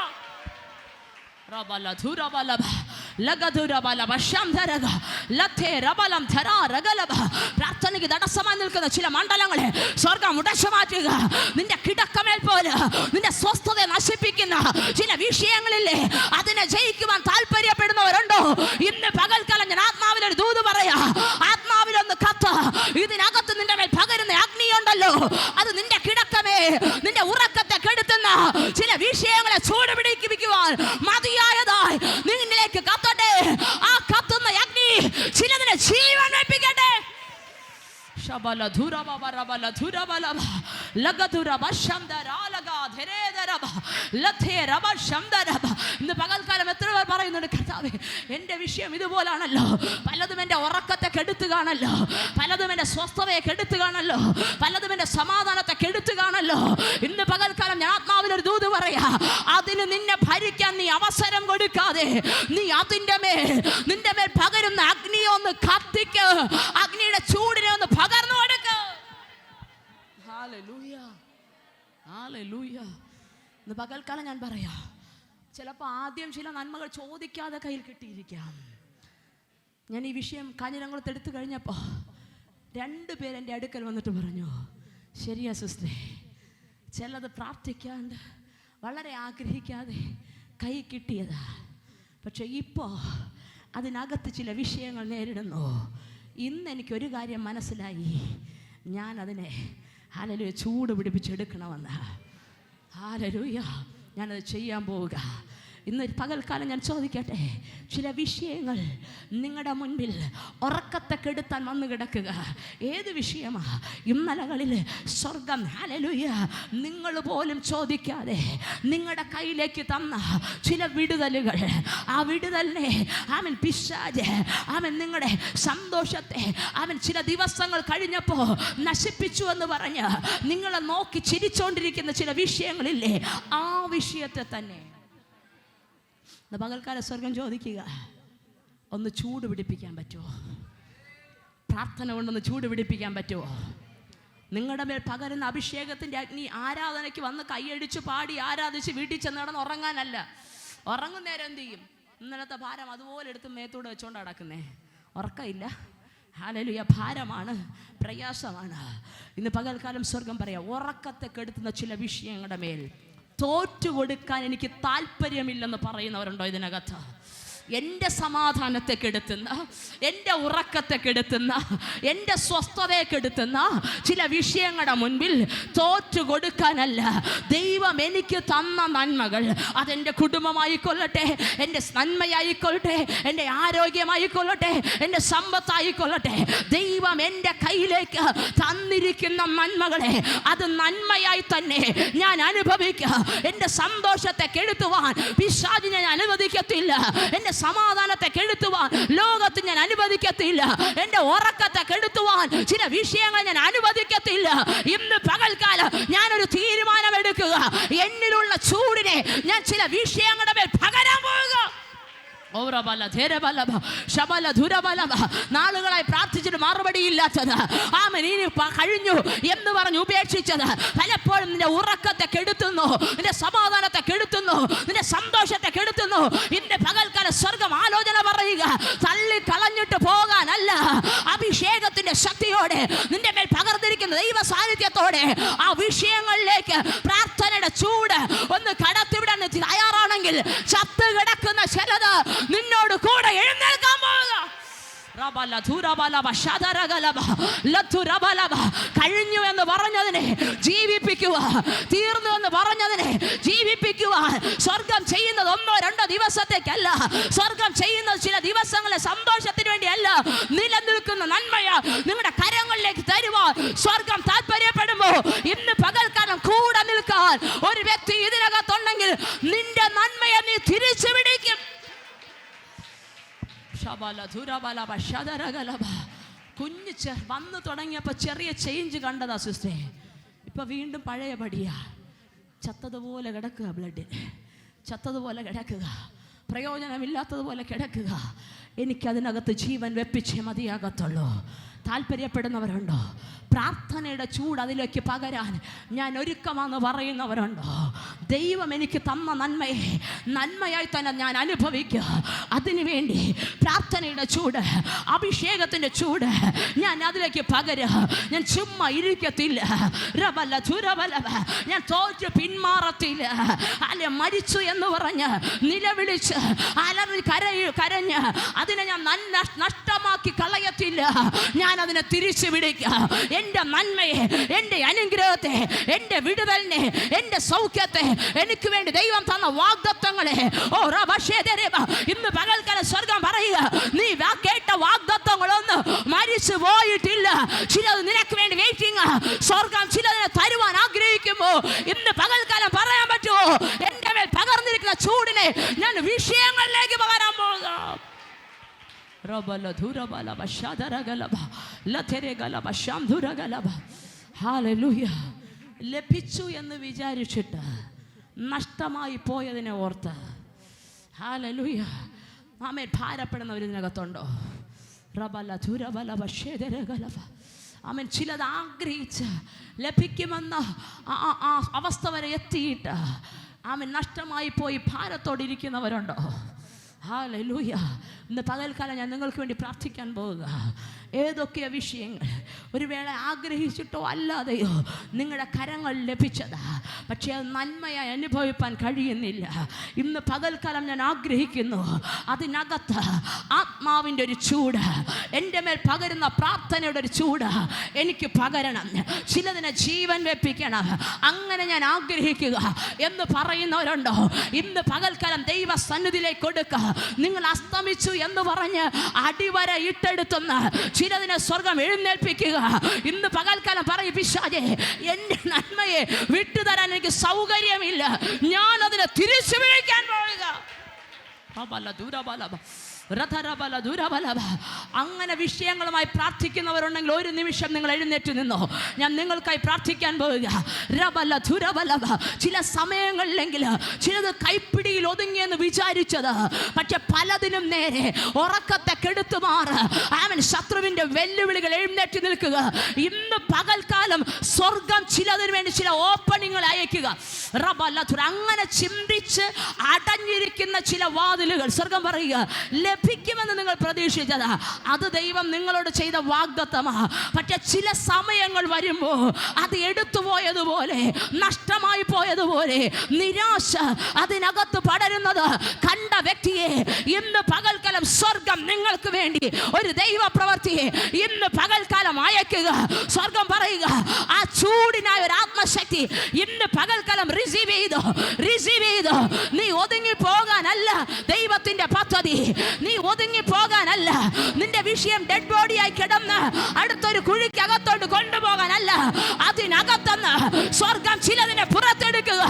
പ്രാർത്ഥനയ്ക്ക് തടസ്സമായി നിൽക്കുന്ന ചില മണ്ഡലങ്ങളെ സ്വർഗം ഉടച്ചു മാറ്റുക. നിന്റെ കിടക്കമേൽ പോലെ നിന്റെ സ്വസ്ഥതയെ നശിപ്പിക്കുന്ന ചില വിഷയങ്ങളില്ലേ, അതിനെ ജയിക്കുവാൻ താല്പര്യപ്പെടുന്നവരുണ്ടോ? ഇന്ന് പകൽക്കാലം ഞാൻ ആത്മാവിലൊരു ദൂത് പറയാ, ആത്മാവിലൊന്ന് കത്ത. ഇതിനകത്ത് നിന്റെ മേൽ പകരുന്ന അഗ്നിയുണ്ടല്ലോ, അത് നിന്റെ കിടക്കമേ, നിന്റെ ഉറക്കത്തെ കെടുത്തുന്ന ചില വിഷയങ്ങളെ ചൂടുപിടിക്കുവാൻ മതിയായതായി നിന്നിലേക്ക് കത്തട്ടെ. ആ കത്തുന്ന അഗ്നി ചിലതിനെ ജീവൻ വെപ്പിക്കട്ടെ. ഇന്ന് പകൽക്കാലം എത്ര പേർ പറയുന്നുണ്ട്, കർത്താവേ എന്റെ വിഷയം ഇതുപോലാണല്ലോ, പലതും എന്റെ ഉറക്കത്തെ കെടുത്തുകയാണല്ലോ, പലതും എന്റെ സ്വസ്ഥതയെ കെടുത്തുകയാണല്ലോ, പലതും എന്റെ സമാധാനത്തെ കെടുത്തുകയാണല്ലോ. ഇന്ന് പകൽക്കാലം ഞാൻ ആത്മാവിലൊരു ദൂത് പറയാ, അതിന് നിന്നെ ഭരിക്കാൻ നീ അവസരം കൊടുക്കാതെ നീ അതിന്റെ മേൽ, നിന്റെ മേൽ പകരുന്ന അഗ്നിയെ ഒന്ന് കത്തിക്ക്, അഗ്നിയുടെ ചൂടിനെ ഒന്ന് പകർന്നു കൊടുക്ക. Hallelujah, hallelujah. ഇന്ന് പകൽക്കാലം ഞാൻ പറയാ, ചിലപ്പോൾ ആദ്യം ചില നന്മകൾ ചോദിക്കാതെ കയ്യിൽ കിട്ടിയിരിക്കാം. ഞാൻ ഈ വിഷയം കാഞ്ഞിരംകുളത്ത് എടുത്തു കഴിഞ്ഞപ്പോൾ 2 പേര് എൻ്റെ അടുക്കൽ വന്നിട്ട് പറഞ്ഞു, ശരിയാ സിസ്റ്ററെ, ചിലത് പ്രാർത്ഥിക്കാണ്ട് വളരെ ആഗ്രഹിക്കാതെ കൈ കിട്ടിയതാ, പക്ഷെ ഇപ്പോൾ അതിനകത്ത് ചില വിഷയങ്ങൾ നേരിടുന്നു. ഇന്ന് എനിക്കൊരു കാര്യം മനസ്സിലായി, ഞാൻ അതിനെ ഹല്ലേലൂയ ചൂട് പിടിപ്പിച്ചെടുക്കണമെന്ന്. ഹല്ലേലൂയ, ഞാനത് ചെയ്യാൻ പോവുക. ഇന്ന് പകൽക്കാലം ഞാൻ ചോദിക്കട്ടെ, ചില വിഷയങ്ങൾ നിങ്ങളുടെ മുൻപിൽ ഉറക്കത്തെ കെടുത്താൻ വന്നു കിടക്കുക. ഏത് വിഷയമാ? ഇന്നലകളിൽ സ്വർഗം ഹല്ലേലൂയ നിങ്ങൾ പോലും ചോദിക്കാതെ നിങ്ങളുടെ കയ്യിലേക്ക് തന്ന ചില വിടുതലുകൾ, ആ വിടുതലിനെ അവൻ പിശാച് അവൻ നിങ്ങളുടെ സന്തോഷത്തെ അവൻ ചില ദിവസങ്ങൾ കഴിഞ്ഞപ്പോൾ നശിപ്പിച്ചു എന്ന് പറഞ്ഞ് നിങ്ങളെ നോക്കി ചിരിച്ചുകൊണ്ടിരിക്കുന്ന ചില വിഷയങ്ങളില്ലേ, ആ വിഷയത്തെ തന്നെ പകൽക്കാല സ്വർഗം ചോദിക്കുക, ഒന്ന് ചൂട് പിടിപ്പിക്കാൻ പറ്റുമോ? പ്രാർത്ഥന കൊണ്ടൊന്ന് ചൂട് പിടിപ്പിക്കാൻ പറ്റുമോ? നിങ്ങളുടെ മേൽ പകരുന്ന അഭിഷേകത്തിൻ്റെ അഗ്നി ആരാധനയ്ക്ക് വന്ന് കൈയടിച്ച് പാടി ആരാധിച്ച് വീട്ടിൽ ചെന്ന് നടന്ന് ഉറങ്ങാനല്ല. ഉറങ്ങും നേരം എന്ത് ചെയ്യും? ഇന്നലത്തെ ഭാരം അതുപോലെ എടുത്ത് മേത്തോട് വെച്ചോണ്ട് നടക്കുന്നേ. ഉറക്കമില്ല. ഹല്ലേലൂയ, ഭാരമാണ്, പ്രയാസമാണ്. ഇന്ന് പകൽക്കാലം സ്വർഗം പറയാം, ഉറക്കത്തെ കെടുത്തുന്ന ചില വിഷയങ്ങളുടെ മേൽ തോറ്റുകൊടുക്കാൻ എനിക്ക് താല്പര്യമില്ലെന്ന് പറയുന്നവരുണ്ടോ ഇതിനകത്ത്? എൻ്റെ സമാധാനത്തെ കെടുത്തുന്ന, എൻ്റെ ഉറക്കത്തെ കെടുത്തുന്ന, എൻ്റെ സ്വസ്ഥതയെ കെടുത്തുന്ന ചില വിഷയങ്ങളുടെ മുൻപിൽ തോറ്റു കൊടുക്കാനല്ല. ദൈവം എനിക്ക് തന്ന നന്മകൾ, അതെൻ്റെ കുടുംബമായിക്കൊള്ളട്ടെ, എൻ്റെ നന്മയായിക്കൊള്ളട്ടെ, എൻ്റെ ആരോഗ്യമായിക്കൊള്ളട്ടെ, എൻ്റെ സമ്പത്തായിക്കൊള്ളട്ടെ, ദൈവം എൻ്റെ കയ്യിലേക്ക് തന്നിരിക്കുന്ന നന്മകളെ അത് നന്മയായി തന്നെ ഞാൻ അനുഭവിക്കുക. എൻ്റെ സന്തോഷത്തെ കെടുത്തുവാൻ പിശാചിനെ ഞാൻ അനുവദിക്കത്തില്ല. എൻ്റെ സമാധാനത്തെ കെടുത്തുവാൻ ലോകത്ത് ഞാൻ അനുവദിക്കത്തില്ല. എൻ്റെ ഉറക്കത്തെ കെടുത്തുവാൻ ചില വിഷയങ്ങൾ ഞാൻ അനുവദിക്കത്തില്ല. ഇന്ന് പകൽക്കാലം ഞാനൊരു തീരുമാനമെടുക്കുക, എന്നിലുള്ള ചൂടിനെ ഞാൻ ചില വിഷയങ്ങളുടെ മേൽ പകരാൻ പോവുക. നാളുകളായി പ്രാർത്ഥിച്ചിട്ട് മറുപടിയില്ലാത്തത്, ആമേൻ, ഇനി കഴിഞ്ഞു എന്ന് പറഞ്ഞ് ഉപേക്ഷിച്ചത് പലപ്പോഴും നിന്റെ ഉറക്കത്തെ കെടുത്തുന്നു, നിന്റെ സമാധാനത്തെ കെടുത്തുന്നു, നിന്റെ സന്തോഷത്തെ കെടുത്തുന്നു. ഇന്ന് പകൽക്കാല സ്വർഗം ആലോചന പറയുക, തള്ളി കളഞ്ഞിട്ട് പോകാനല്ല, അഭിഷേകത്തിന്റെ ശക്തിയോടെ നിന്റെ മേൽ പകർന്നിരിക്കുന്ന ദൈവ സാന്നിധ്യത്തോടെ ആ വിഷയങ്ങളിലേക്ക് പ്രാർത്ഥനയുടെ ചൂട് ഒന്ന് കടത്തിവിടാൻ തയ്യാറാണെങ്കിൽ ചത്ത് കിടക്കുന്ന ചിലത് നിന്നോട് കൂടെ എഴുന്നേൽക്കാൻ പോവുക. കഴിഞ്ഞു എന്ന് പറഞ്ഞതിനെ ജീവിപ്പിക്കുക, തീർന്നു എന്ന് പറഞ്ഞതിനെ ജീവിപ്പിക്കുക. സ്വർഗം ചെയ്യുന്നത് 1-2 ദിവസത്തേക്കല്ല, സ്വർഗം ചെയ്യുന്നത് ചില ദിവസങ്ങളെ സന്തോഷത്തിന് വേണ്ടിയല്ല, നിലനിൽക്കുന്ന നന്മയ നിങ്ങളുടെ കരങ്ങളിലേക്ക് തരുവാൻ സ്വർഗം താല്പര്യപ്പെടുമ്പോ ഇന്ന് പകൽക്കാലം കൂടെ നിൽക്കാൻ ഒരു വ്യക്തി ഇതിനകത്തുണ്ടെങ്കിൽ നിന്റെ നന്മയെ നീ തിരിച്ചു പിടിക്കും. കുഞ്ഞ് വന്നു തുടങ്ങിയപ്പോൾ ചെറിയ ചേഞ്ച് കണ്ടതാ സിസ്റ്റേ. ഇപ്പം വീണ്ടും പഴയ പടിയാ. ചത്തതുപോലെ കിടക്കുക, ബ്ലഡ് ചത്തതുപോലെ കിടക്കുക, പ്രയോജനമില്ലാത്തതുപോലെ കിടക്കുക. എനിക്കതിനകത്ത് ജീവൻ വെപ്പിച്ചേ മതിയാകത്തുള്ളൂ. താല്പര്യപ്പെടുന്നവരുണ്ടോ? പ്രാർത്ഥനയുടെ ചൂട് അതിലേക്ക് പകരാൻ ഞാൻ ഒരുക്കമാണെന്ന് പറയുന്നവരുണ്ടോ? ദൈവം എനിക്ക് തന്ന നന്മയെ നന്മയായി തന്നെ ഞാൻ അനുഭവിക്കുക. അതിനുവേണ്ടി പ്രാർത്ഥനയുടെ ചൂട്, അഭിഷേകത്തിൻ്റെ ചൂട് ഞാൻ അതിലേക്ക് പകരുക. ഞാൻ ചുമ്മാ ഇരിക്കത്തില്ല. ഞാൻ തോറ്റ് പിന്മാറത്തില്ല. അല്ലെ മരിച്ചു എന്ന് പറഞ്ഞ് നിലവിളിച്ച് അലറി കരഞ്ഞ് അതിനെ ഞാൻ നഷ്ടമാക്കി കളയത്തില്ല. ഞാൻ അതിനെ തിരിച്ചു വിളിക്കുക. എൻ്റെ നന്മയെ, എൻ്റെ അനുഗ്രഹത്തെ, എൻ്റെ വിടുതലിനെ, എൻ്റെ സൗഖ്യത്തെ, എനിക്ക് വേണ്ടി ദൈവം തന്ന വാഗ്ദത്തങ്ങളെ ഇന്ന് പകൽക്കാലം സ്വർഗം പറയുക, നീ കേട്ട വാഗ്ദത്തങ്ങളൊന്നും മരിച്ചു പോയിട്ടില്ല. ചിലത് നിനക്ക് വേണ്ടി വെയിറ്റിംഗ്. സ്വർഗം ചിലതിനെ തരുവാൻ ആഗ്രഹിക്കുമ്പോ ഇന്ന് പകൽക്കാലം പറയാൻ പറ്റുമോ, എൻ്റെ മേൽ പകർന്നിരിക്കുന്ന ചൂടിനെ ഞാൻ വിഷയങ്ങളിലേക്ക് പകരാൻ പോകുക. ലഭിച്ചു എന്ന് വിചാരിച്ചിട്ട് നഷ്ടമായി പോയതിനെ ഓർത്ത് ഹല്ലേലൂയ ആമേൻ ഭാരപ്പെടുന്നവർ ഇതിനകത്തുണ്ടോ? ആമേൻ ചിലത് ആഗ്രഹിച്ച് ലഭിക്കുമെന്ന അവസ്ഥ വരെ എത്തിയിട്ട് ആമേൻ നഷ്ടമായി പോയി ഭാരത്തോടിരിക്കുന്നവരുണ്ടോ? ഹല്ലേലൂയ. ഇന്ന് പകൽക്കാലം ഞാൻ നിങ്ങൾക്ക് വേണ്ടി പ്രാർത്ഥിക്കാൻ പോവുക. ഏതൊക്കെ വിഷയങ്ങൾ ഒരു വേള ആഗ്രഹിച്ചിട്ടോ അല്ലാതെയോ നിങ്ങളുടെ കരങ്ങൾ ലഭിച്ചതാ, പക്ഷേ അത് നന്മയായി അനുഭവിപ്പാൻ കഴിയുന്നില്ല. ഇന്ന് പകൽക്കാലം ഞാൻ ആഗ്രഹിക്കുന്നു, അതിനകത്ത് ആത്മാവിൻ്റെ ഒരു ചൂട്, എൻ്റെ മേൽ പകരുന്ന പ്രാർത്ഥനയുടെ ഒരു ചൂട് എനിക്ക് പകരണം. ചിലതിനെ ജീവൻ വെപ്പിക്കണം. അങ്ങനെ ഞാൻ ആഗ്രഹിക്കുക എന്ന് പറയുന്നവരുണ്ടോ? ഇന്ന് പകൽക്കാലം ദൈവ സന്നിധിയിലേക്ക് കൊടുക്കുക. നിങ്ങൾ അസ്തമിച്ചു എന്ന് പറഞ്ഞ് അടിവര ഇട്ടെടുത്തുന്ന ചിലതിനെ സ്വർഗം എഴുന്നേൽപ്പിക്കുക. ഇന്ന് പകൽക്കാലം പറയും, പിശാചേ, എൻ്റെ നന്മയെ വിട്ടുതരാൻ എനിക്ക് സൗകര്യമില്ല, ഞാൻ അതിനെ തിരിച്ചു വിളിക്കാൻ പോവുക. അങ്ങനെ വിഷയങ്ങളുമായി പ്രാർത്ഥിക്കുന്നവരുണ്ടെങ്കിൽ ഒരു നിമിഷം നിങ്ങൾ എഴുന്നേറ്റ് നിന്നോ. ഞാൻ നിങ്ങൾക്കായി പ്രാർത്ഥിക്കാൻ പോവുക. ചില സമയങ്ങളിലെങ്കിൽ ചിലത് കൈപ്പിടിയിൽ ഒതുങ്ങിയെന്ന് വിചാരിച്ചത്, പക്ഷെ പലതിനും നേരെ ഉറക്കത്തെ കെടുത്തുമാറ് അവൻ ശത്രുവിന്റെ വെല്ലുവിളികൾ എഴുന്നേറ്റ് നിൽക്കുക. ഇന്ന് പകൽക്കാലം സ്വർഗം ചിലതിന് വേണ്ടി ചില ഓപ്പണിങ്ങൾ അയക്കുക. അങ്ങനെ ചിന്തിച്ച് അടഞ്ഞിരിക്കുന്ന ചില വാതിലുകൾ സ്വർഗം പറയുക ലഭിക്കുമെന്ന് നിങ്ങൾ പ്രതീക്ഷിച്ചതാ, അത് ദൈവം നിങ്ങളോട് ചെയ്ത വാഗ്ദത്തമാ. പക്ഷെ ചില സമയങ്ങൾ വരുമ്പോൾ അത് എടുത്തുപോയതുപോലെ, നഷ്ടമായി പോയതുപോലെ നിരാശ അതിനകത്ത് പടരുന്നത് കണ്ട വ്യക്തിയെ ഇന്ന് പകൽക്കാലം സ്വർഗം നിങ്ങൾക്ക് വേണ്ടി ഒരു ദൈവ പ്രവൃത്തിയെ ഇന്ന് പകൽക്കാലം അയക്കുക. സ്വർഗം പറയുക, ആ ചൂടിനായ ഒരു ആത്മശക്തി ഇന്ന് പകൽക്കാലം റിസീവ് ചെയ്തോ. നീ ഒതുങ്ങി പോകാനല്ല ദൈവത്തിന്റെ പദ്ധതി, നീ ഒതുങ്ങി പോകാനല്ല, നിന്റെ വിഷയം ഡെഡ് ബോഡിയായി കിടന്ന് അടുത്തൊരു കുഴിക്കകത്തോട്ട് കൊണ്ടുപോകാനല്ല, അതിനകത്തുനിന്ന് സ്വർഗം ചിലതിനെ പുറത്തെടുക്കുക.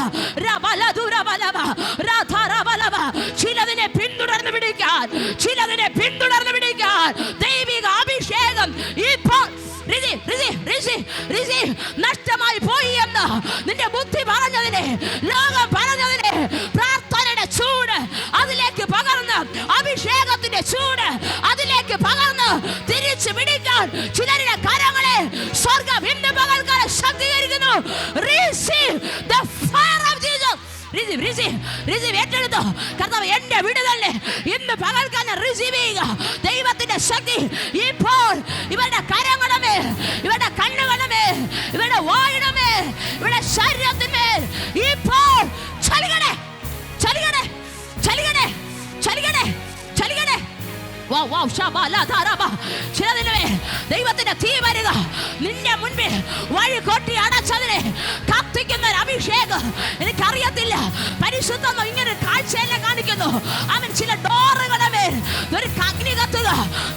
ചിലതിനെ പിന്തുടർന്ന് പിടിക്കാൻ ദൈവിക അഭിഷേകം ഇപ്പോൾ നഷ്ടമായി പോയി എന്ന് നിന്റെ ബുദ്ധി പറഞ്ഞതിനെ, ലോകം പറഞ്ഞതിനെ, പ്രാർത്ഥനയുടെ ചൂട് അതിലേക്ക് പകർന്ന്, അഭിഷേകത്തിന്റെ ചൂട് അതിലേക്ക് പകർന്ന് തിരിച്ചു പിടിക്കാൻ ചിലരുടെ കരങ്ങളെ സ്വർഗം ഇന്ന് പകൽക്കാലം ശക്തീകരിക്കുന്നു. Receive the fire of Jesus. ഏറ്റെടുത്തോ. കർത്താവ് എന്റെ വിടുതലിനെ ഇന്ന് പകൽക്കാലം റിസീവ് ചെയ്യുക. ദൈവത്തിന്റെ ശക്തി ഇപ്പോൾ ഇവരുടെ കരങ്ങളുമേൽ, ഇവരുടെ കണ്ണുകളുമേൽ, ഇവരുടെ വായുമേൽ, ഇവരുടെ ശരീരത്തിന്മേൽ ഇപ്പോൾ ചലിക്കണേ. ചിലതിനുമേ ദൈവത്തിന്റെ തീ വരിക. നിന്റെ മുൻപിൽ വഴി കൊട്ടി അടച്ചതിനെ കത്തിക്കുന്ന ഒരു അഭിഷേകം. എനിക്കറിയത്തില്ല, പരിശുദ്ധം ഇങ്ങനെ കാഴ്ച എന്നെ കാണിക്കുന്നു. അവൻ ചില ഡോറുകളുടെ മേൽ ഒരു അഗ്നി കത്തുക.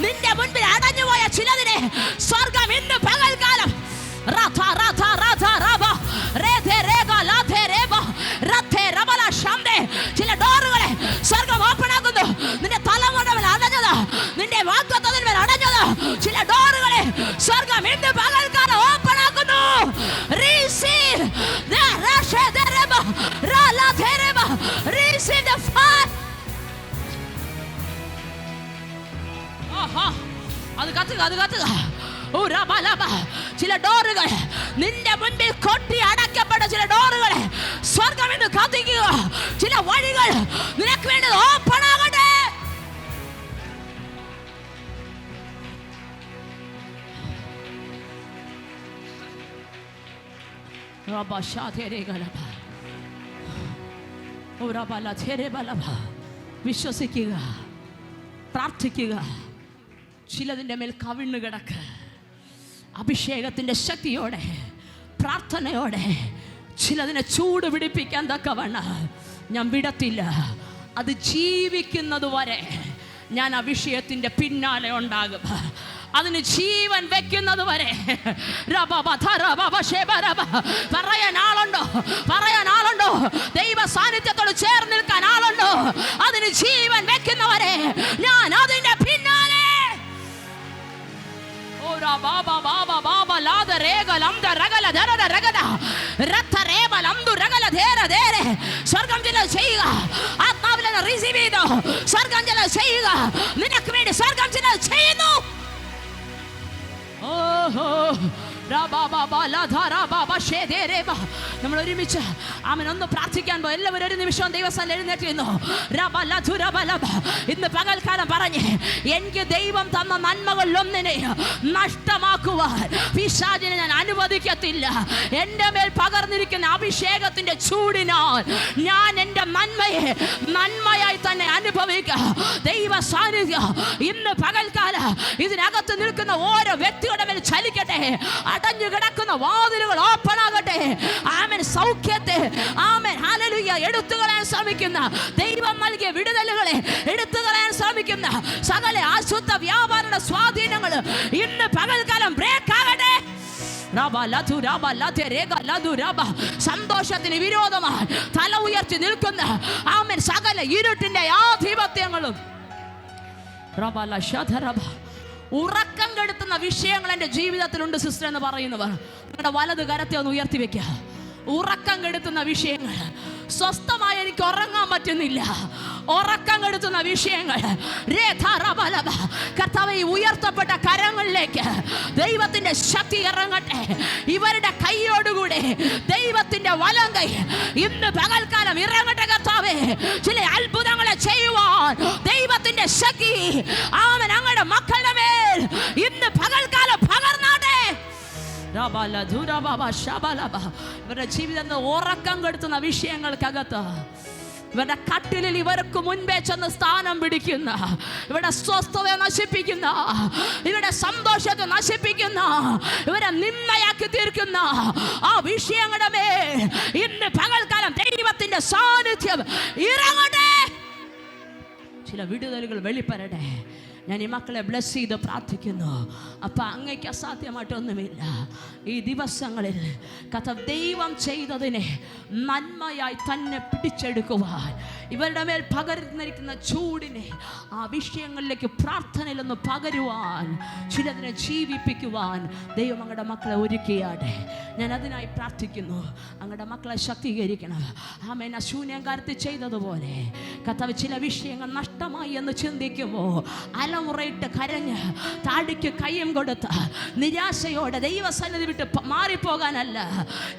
നിന്റെ മുൻപിൽ അടഞ്ഞുപോയ ചിലതിനെ സ്വർഗം ഇന്ന് പകൽക്കാലം ചില ഡോറുകളെ സ്വർഗം ഓപ്പൺ ആക്കുന്നു. നിന്റെ തലമുറകൾ അടഞ്ഞത്, നിന്റെ വാഗ്ദത്തത്തിന്മേൽ അടഞ്ഞത്, ചില ഡോറുകളെ സ്വർഗം ഇന്ന് പകൽക്കാലം ഓപ്പൺ ആക്കുന്നു. Receive Receive the fire. അത് കത്തുക. ചില ഡോറുകൾ നിന്റെ മുൻപിൽ കൊട്ടി അടയ്ക്കപ്പെട്ട ചില ഡോറുകൾ സ്വർഗം എന്ന് കത്തിക്കുക. ചില വഴികൾ നിനക്ക് വേണ്ടി ഓപ്പൺ ആകട്ടെ. വിശ്വസിക്കുക, പ്രാർത്ഥിക്കുക. ചിലതിൻ്റെ മേൽ കവിണ്ണു കിടക്ക്. അഭിഷേകത്തിൻ്റെ ശക്തിയോടെ, പ്രാർത്ഥനയോടെ ചിലതിനെ ചൂട് പിടിപ്പിക്കാൻ തക്കവണ്ണം ഞാൻ വിടത്തില്ല. അത് ജീവിക്കുന്നത് വരെ ഞാൻ ആ വിഷയത്തിൻ്റെ പിന്നാലെ ഉണ്ടാകും. അതിന് ജീവൻ വെക്കുന്നത് വരെ പറയാൻ ആളുണ്ടോ? ദൈവ സാന്നിധ്യത്തോട് ചേർന്ന് നിൽക്കാൻ ആളുണ്ടോ? അതിന് ജീവൻ വെക്കുന്നവരെ ഞാൻ അതിന്റെ പിന്നാലെ. സ്വർഗം ചില ചെയ്യുക. ആത്മാവിൽ റിസീവ് ചെയ്തോ. സ്വർഗം ചില ചെയ്യുക. നിനക്ക് വേണ്ടി സ്വർഗം ചില ചെയ്യുന്നു. നമ്മൾ ഒരുമിച്ച് ഒന്ന് പ്രാർത്ഥിക്കാൻ പോ. എല്ലാവരും ഒരു നിമിഷം ദൈവസ്ഥലം എഴുന്നേറ്റിരുന്നു. ഇന്ന് പകൽക്കാലം പറഞ്ഞ് എനിക്ക് ദൈവം തന്ന നന്മകളിലൊന്നിനെ നഷ്ടമാക്കുവാൻ പിശാചിനെ ഞാൻ അനുവദിക്കത്തില്ല. എൻ്റെ മേൽ പകർന്നിരിക്കുന്ന അഭിഷേകത്തിന്റെ ചൂടിനാൽ ഞാൻ എൻ്റെ നന്മയെ നന്മയായി തന്നെ അനുഭവിക്കുക. ദൈവ സാന്നിധ്യം ഇന്ന് പകൽക്കാലം ഇതിനകത്ത് നിൽക്കുന്ന ഓരോ വ്യക്തിയുടെ മേൽ ചലിക്കട്ടെ. അടഞ്ഞു കിടക്കുന്ന വാതിലുകൾ ഓപ്പൺ ആകട്ടെ. ആമേൻ. സൗഖ്യത്തെ ആമേൻ ഹല്ലേലൂയ എടുത്തുകളയാൻ ശ്രമിക്കുന്ന ദൈവം നൽകിയ വിടുതലുകളെ എടുത്തുകളയാൻ ശ്രമിക്കുന്ന സകല അശുദ്ധ വ്യാപാര സ്വാധീനങ്ങൾ ഇന്ന് പകൽക്കാലം ബ്രേക്ക് ആകട്ടെ. സന്തോഷത്തിന് വിരോധമായി തല ഉയർത്തി നിൽക്കുന്ന ആമേൻ സകല ഇരുട്ടിന്റെ ആധിപത്യങ്ങളും ഉറക്കം കെടുത്തുന്ന വിഷയങ്ങൾ എൻ്റെ ജീവിതത്തിലുണ്ട് സിസ്റ്റർ എന്ന് പറയുന്നവർ നിങ്ങളുടെ വലത് കരത്തെ ഒന്ന് ഉയർത്തി വെക്കുക. ഉറക്കം കെടുത്തുന്ന വിഷയങ്ങൾ, സ്വസ്ഥമായി എനിക്ക് ഉറങ്ങാൻ പറ്റുന്നില്ല, ഉറക്കം കെടുത്തുന്ന വിഷയങ്ങൾ കർത്താവേ, ഉയർത്തപ്പെട്ട കരങ്ങളിലേക്ക് ദൈവത്തിന്റെ ശക്തി ഇറങ്ങട്ടെ. ഇവരുടെ കൈയോടുകൂടെ ദൈവത്തിന്റെ വലം കൈ ഇന്ന് പകൽക്കാലം ഇറങ്ങട്ടെ. കർത്താവേ, ചില അത്ഭുതങ്ങളെ ചെയ്യുവാൻ ദൈവത്തിന്റെ ശക്തി ആമേൻ അങ്ങയുടെ മക്കളുടെ മേൽ ഇന്ന് പകൽക്കാലം പകർന്നാട്ടെ. ഇവരുടെ ജീവിതത്തിൽ ഉറക്കം കെടുത്തുന്ന വിഷയങ്ങൾക്കകത്ത് ഇവരുടെ കട്ടിലിൽ ഇവർക്ക് മുൻപേ ചെന്ന് സ്ഥാനം പിടിക്കുന്ന, ഇവരുടെ സ്വസ്ഥത നശിപ്പിക്കുന്ന, ഇവരുടെ സന്തോഷത്തെ നശിപ്പിക്കുന്ന, ഇവരെ നിന്ദയാക്കി തീർക്കുന്ന ആ വിഷയങ്ങളുടെ മേൽ ഇന്ന് പകൽക്കാലം ദൈവത്തിന്റെ സാന്നിധ്യം ഇറങ്ങട്ടെ. ചില വിടുതലുകൾ വെളിപ്പെടട്ടെ. ഞാൻ ഈ മക്കളെ ബ്ലെസ് ചെയ്ത് പ്രാർത്ഥിക്കുന്നു. അപ്പം അങ്ങയ്ക്ക് അസാധ്യമായിട്ടൊന്നുമില്ല. ഈ ദിവസങ്ങളിൽ ദൈവം ചെയ്തതിനെ നന്മയായി തന്നെ പിടിച്ചെടുക്കുവാൻ, ഇവരുടെ മേൽ പകർന്നിരിക്കുന്ന ചൂടിനെ ആ വിഷയങ്ങളിലേക്ക് പ്രാർത്ഥനയിലൊന്ന് പകരുവാൻ, ചിലതിനെ ജീവിപ്പിക്കുവാൻ ദൈവം അങ്ങയുടെ മക്കളെ ഒരുക്കിയാട്ടെ. ഞാൻ അതിനായി പ്രാർത്ഥിക്കുന്നു. അങ്ങയുടെ മക്കളെ ശക്തീകരിക്കണം. ആമേൻ. ശൂന്യകാലത്ത് ചെയ്തതുപോലെ കർത്താവ് ചില വിഷയങ്ങൾ നഷ്ടമായി എന്ന് ചിന്തിക്കുമ്പോൾ അലമുറയിട്ട് കരഞ്ഞ് താടിക്ക് കയ്യും കൊടുത്ത് നിരാശയോടെ ദൈവസന്നിധി വിട്ട് മാറിപ്പോകാനല്ല,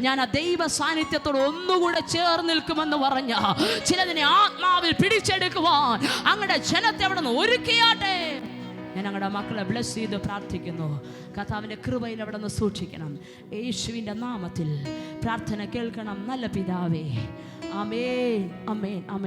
ഞാൻ ആ ദൈവ സാന്നിധ്യത്തോട് ഒന്നുകൂടെ ചേർന്ന് നിൽക്കുമെന്ന് പറഞ്ഞ ചിലതിനെ ആത്മാവിൽ പിടിച്ചെടുക്കുവാൻ അങ്ങയുടെ ജനത്തെ അവിടെ നിന്ന് ഒരുക്കിയാട്ടെ. ഞാൻ ഞങ്ങളുടെ മക്കളെ ബ്ലെസ് ചെയ്ത് പ്രാർത്ഥിക്കുന്നു. കർത്താവിൻ്റെ കൃപയിൽ അവിടെ നിന്ന് സൂക്ഷിക്കണം. യേശുവിൻ്റെ നാമത്തിൽ പ്രാർത്ഥന കേൾക്കണം നല്ല പിതാവേ. ആമേൻ, ആമേൻ, ആമേൻ.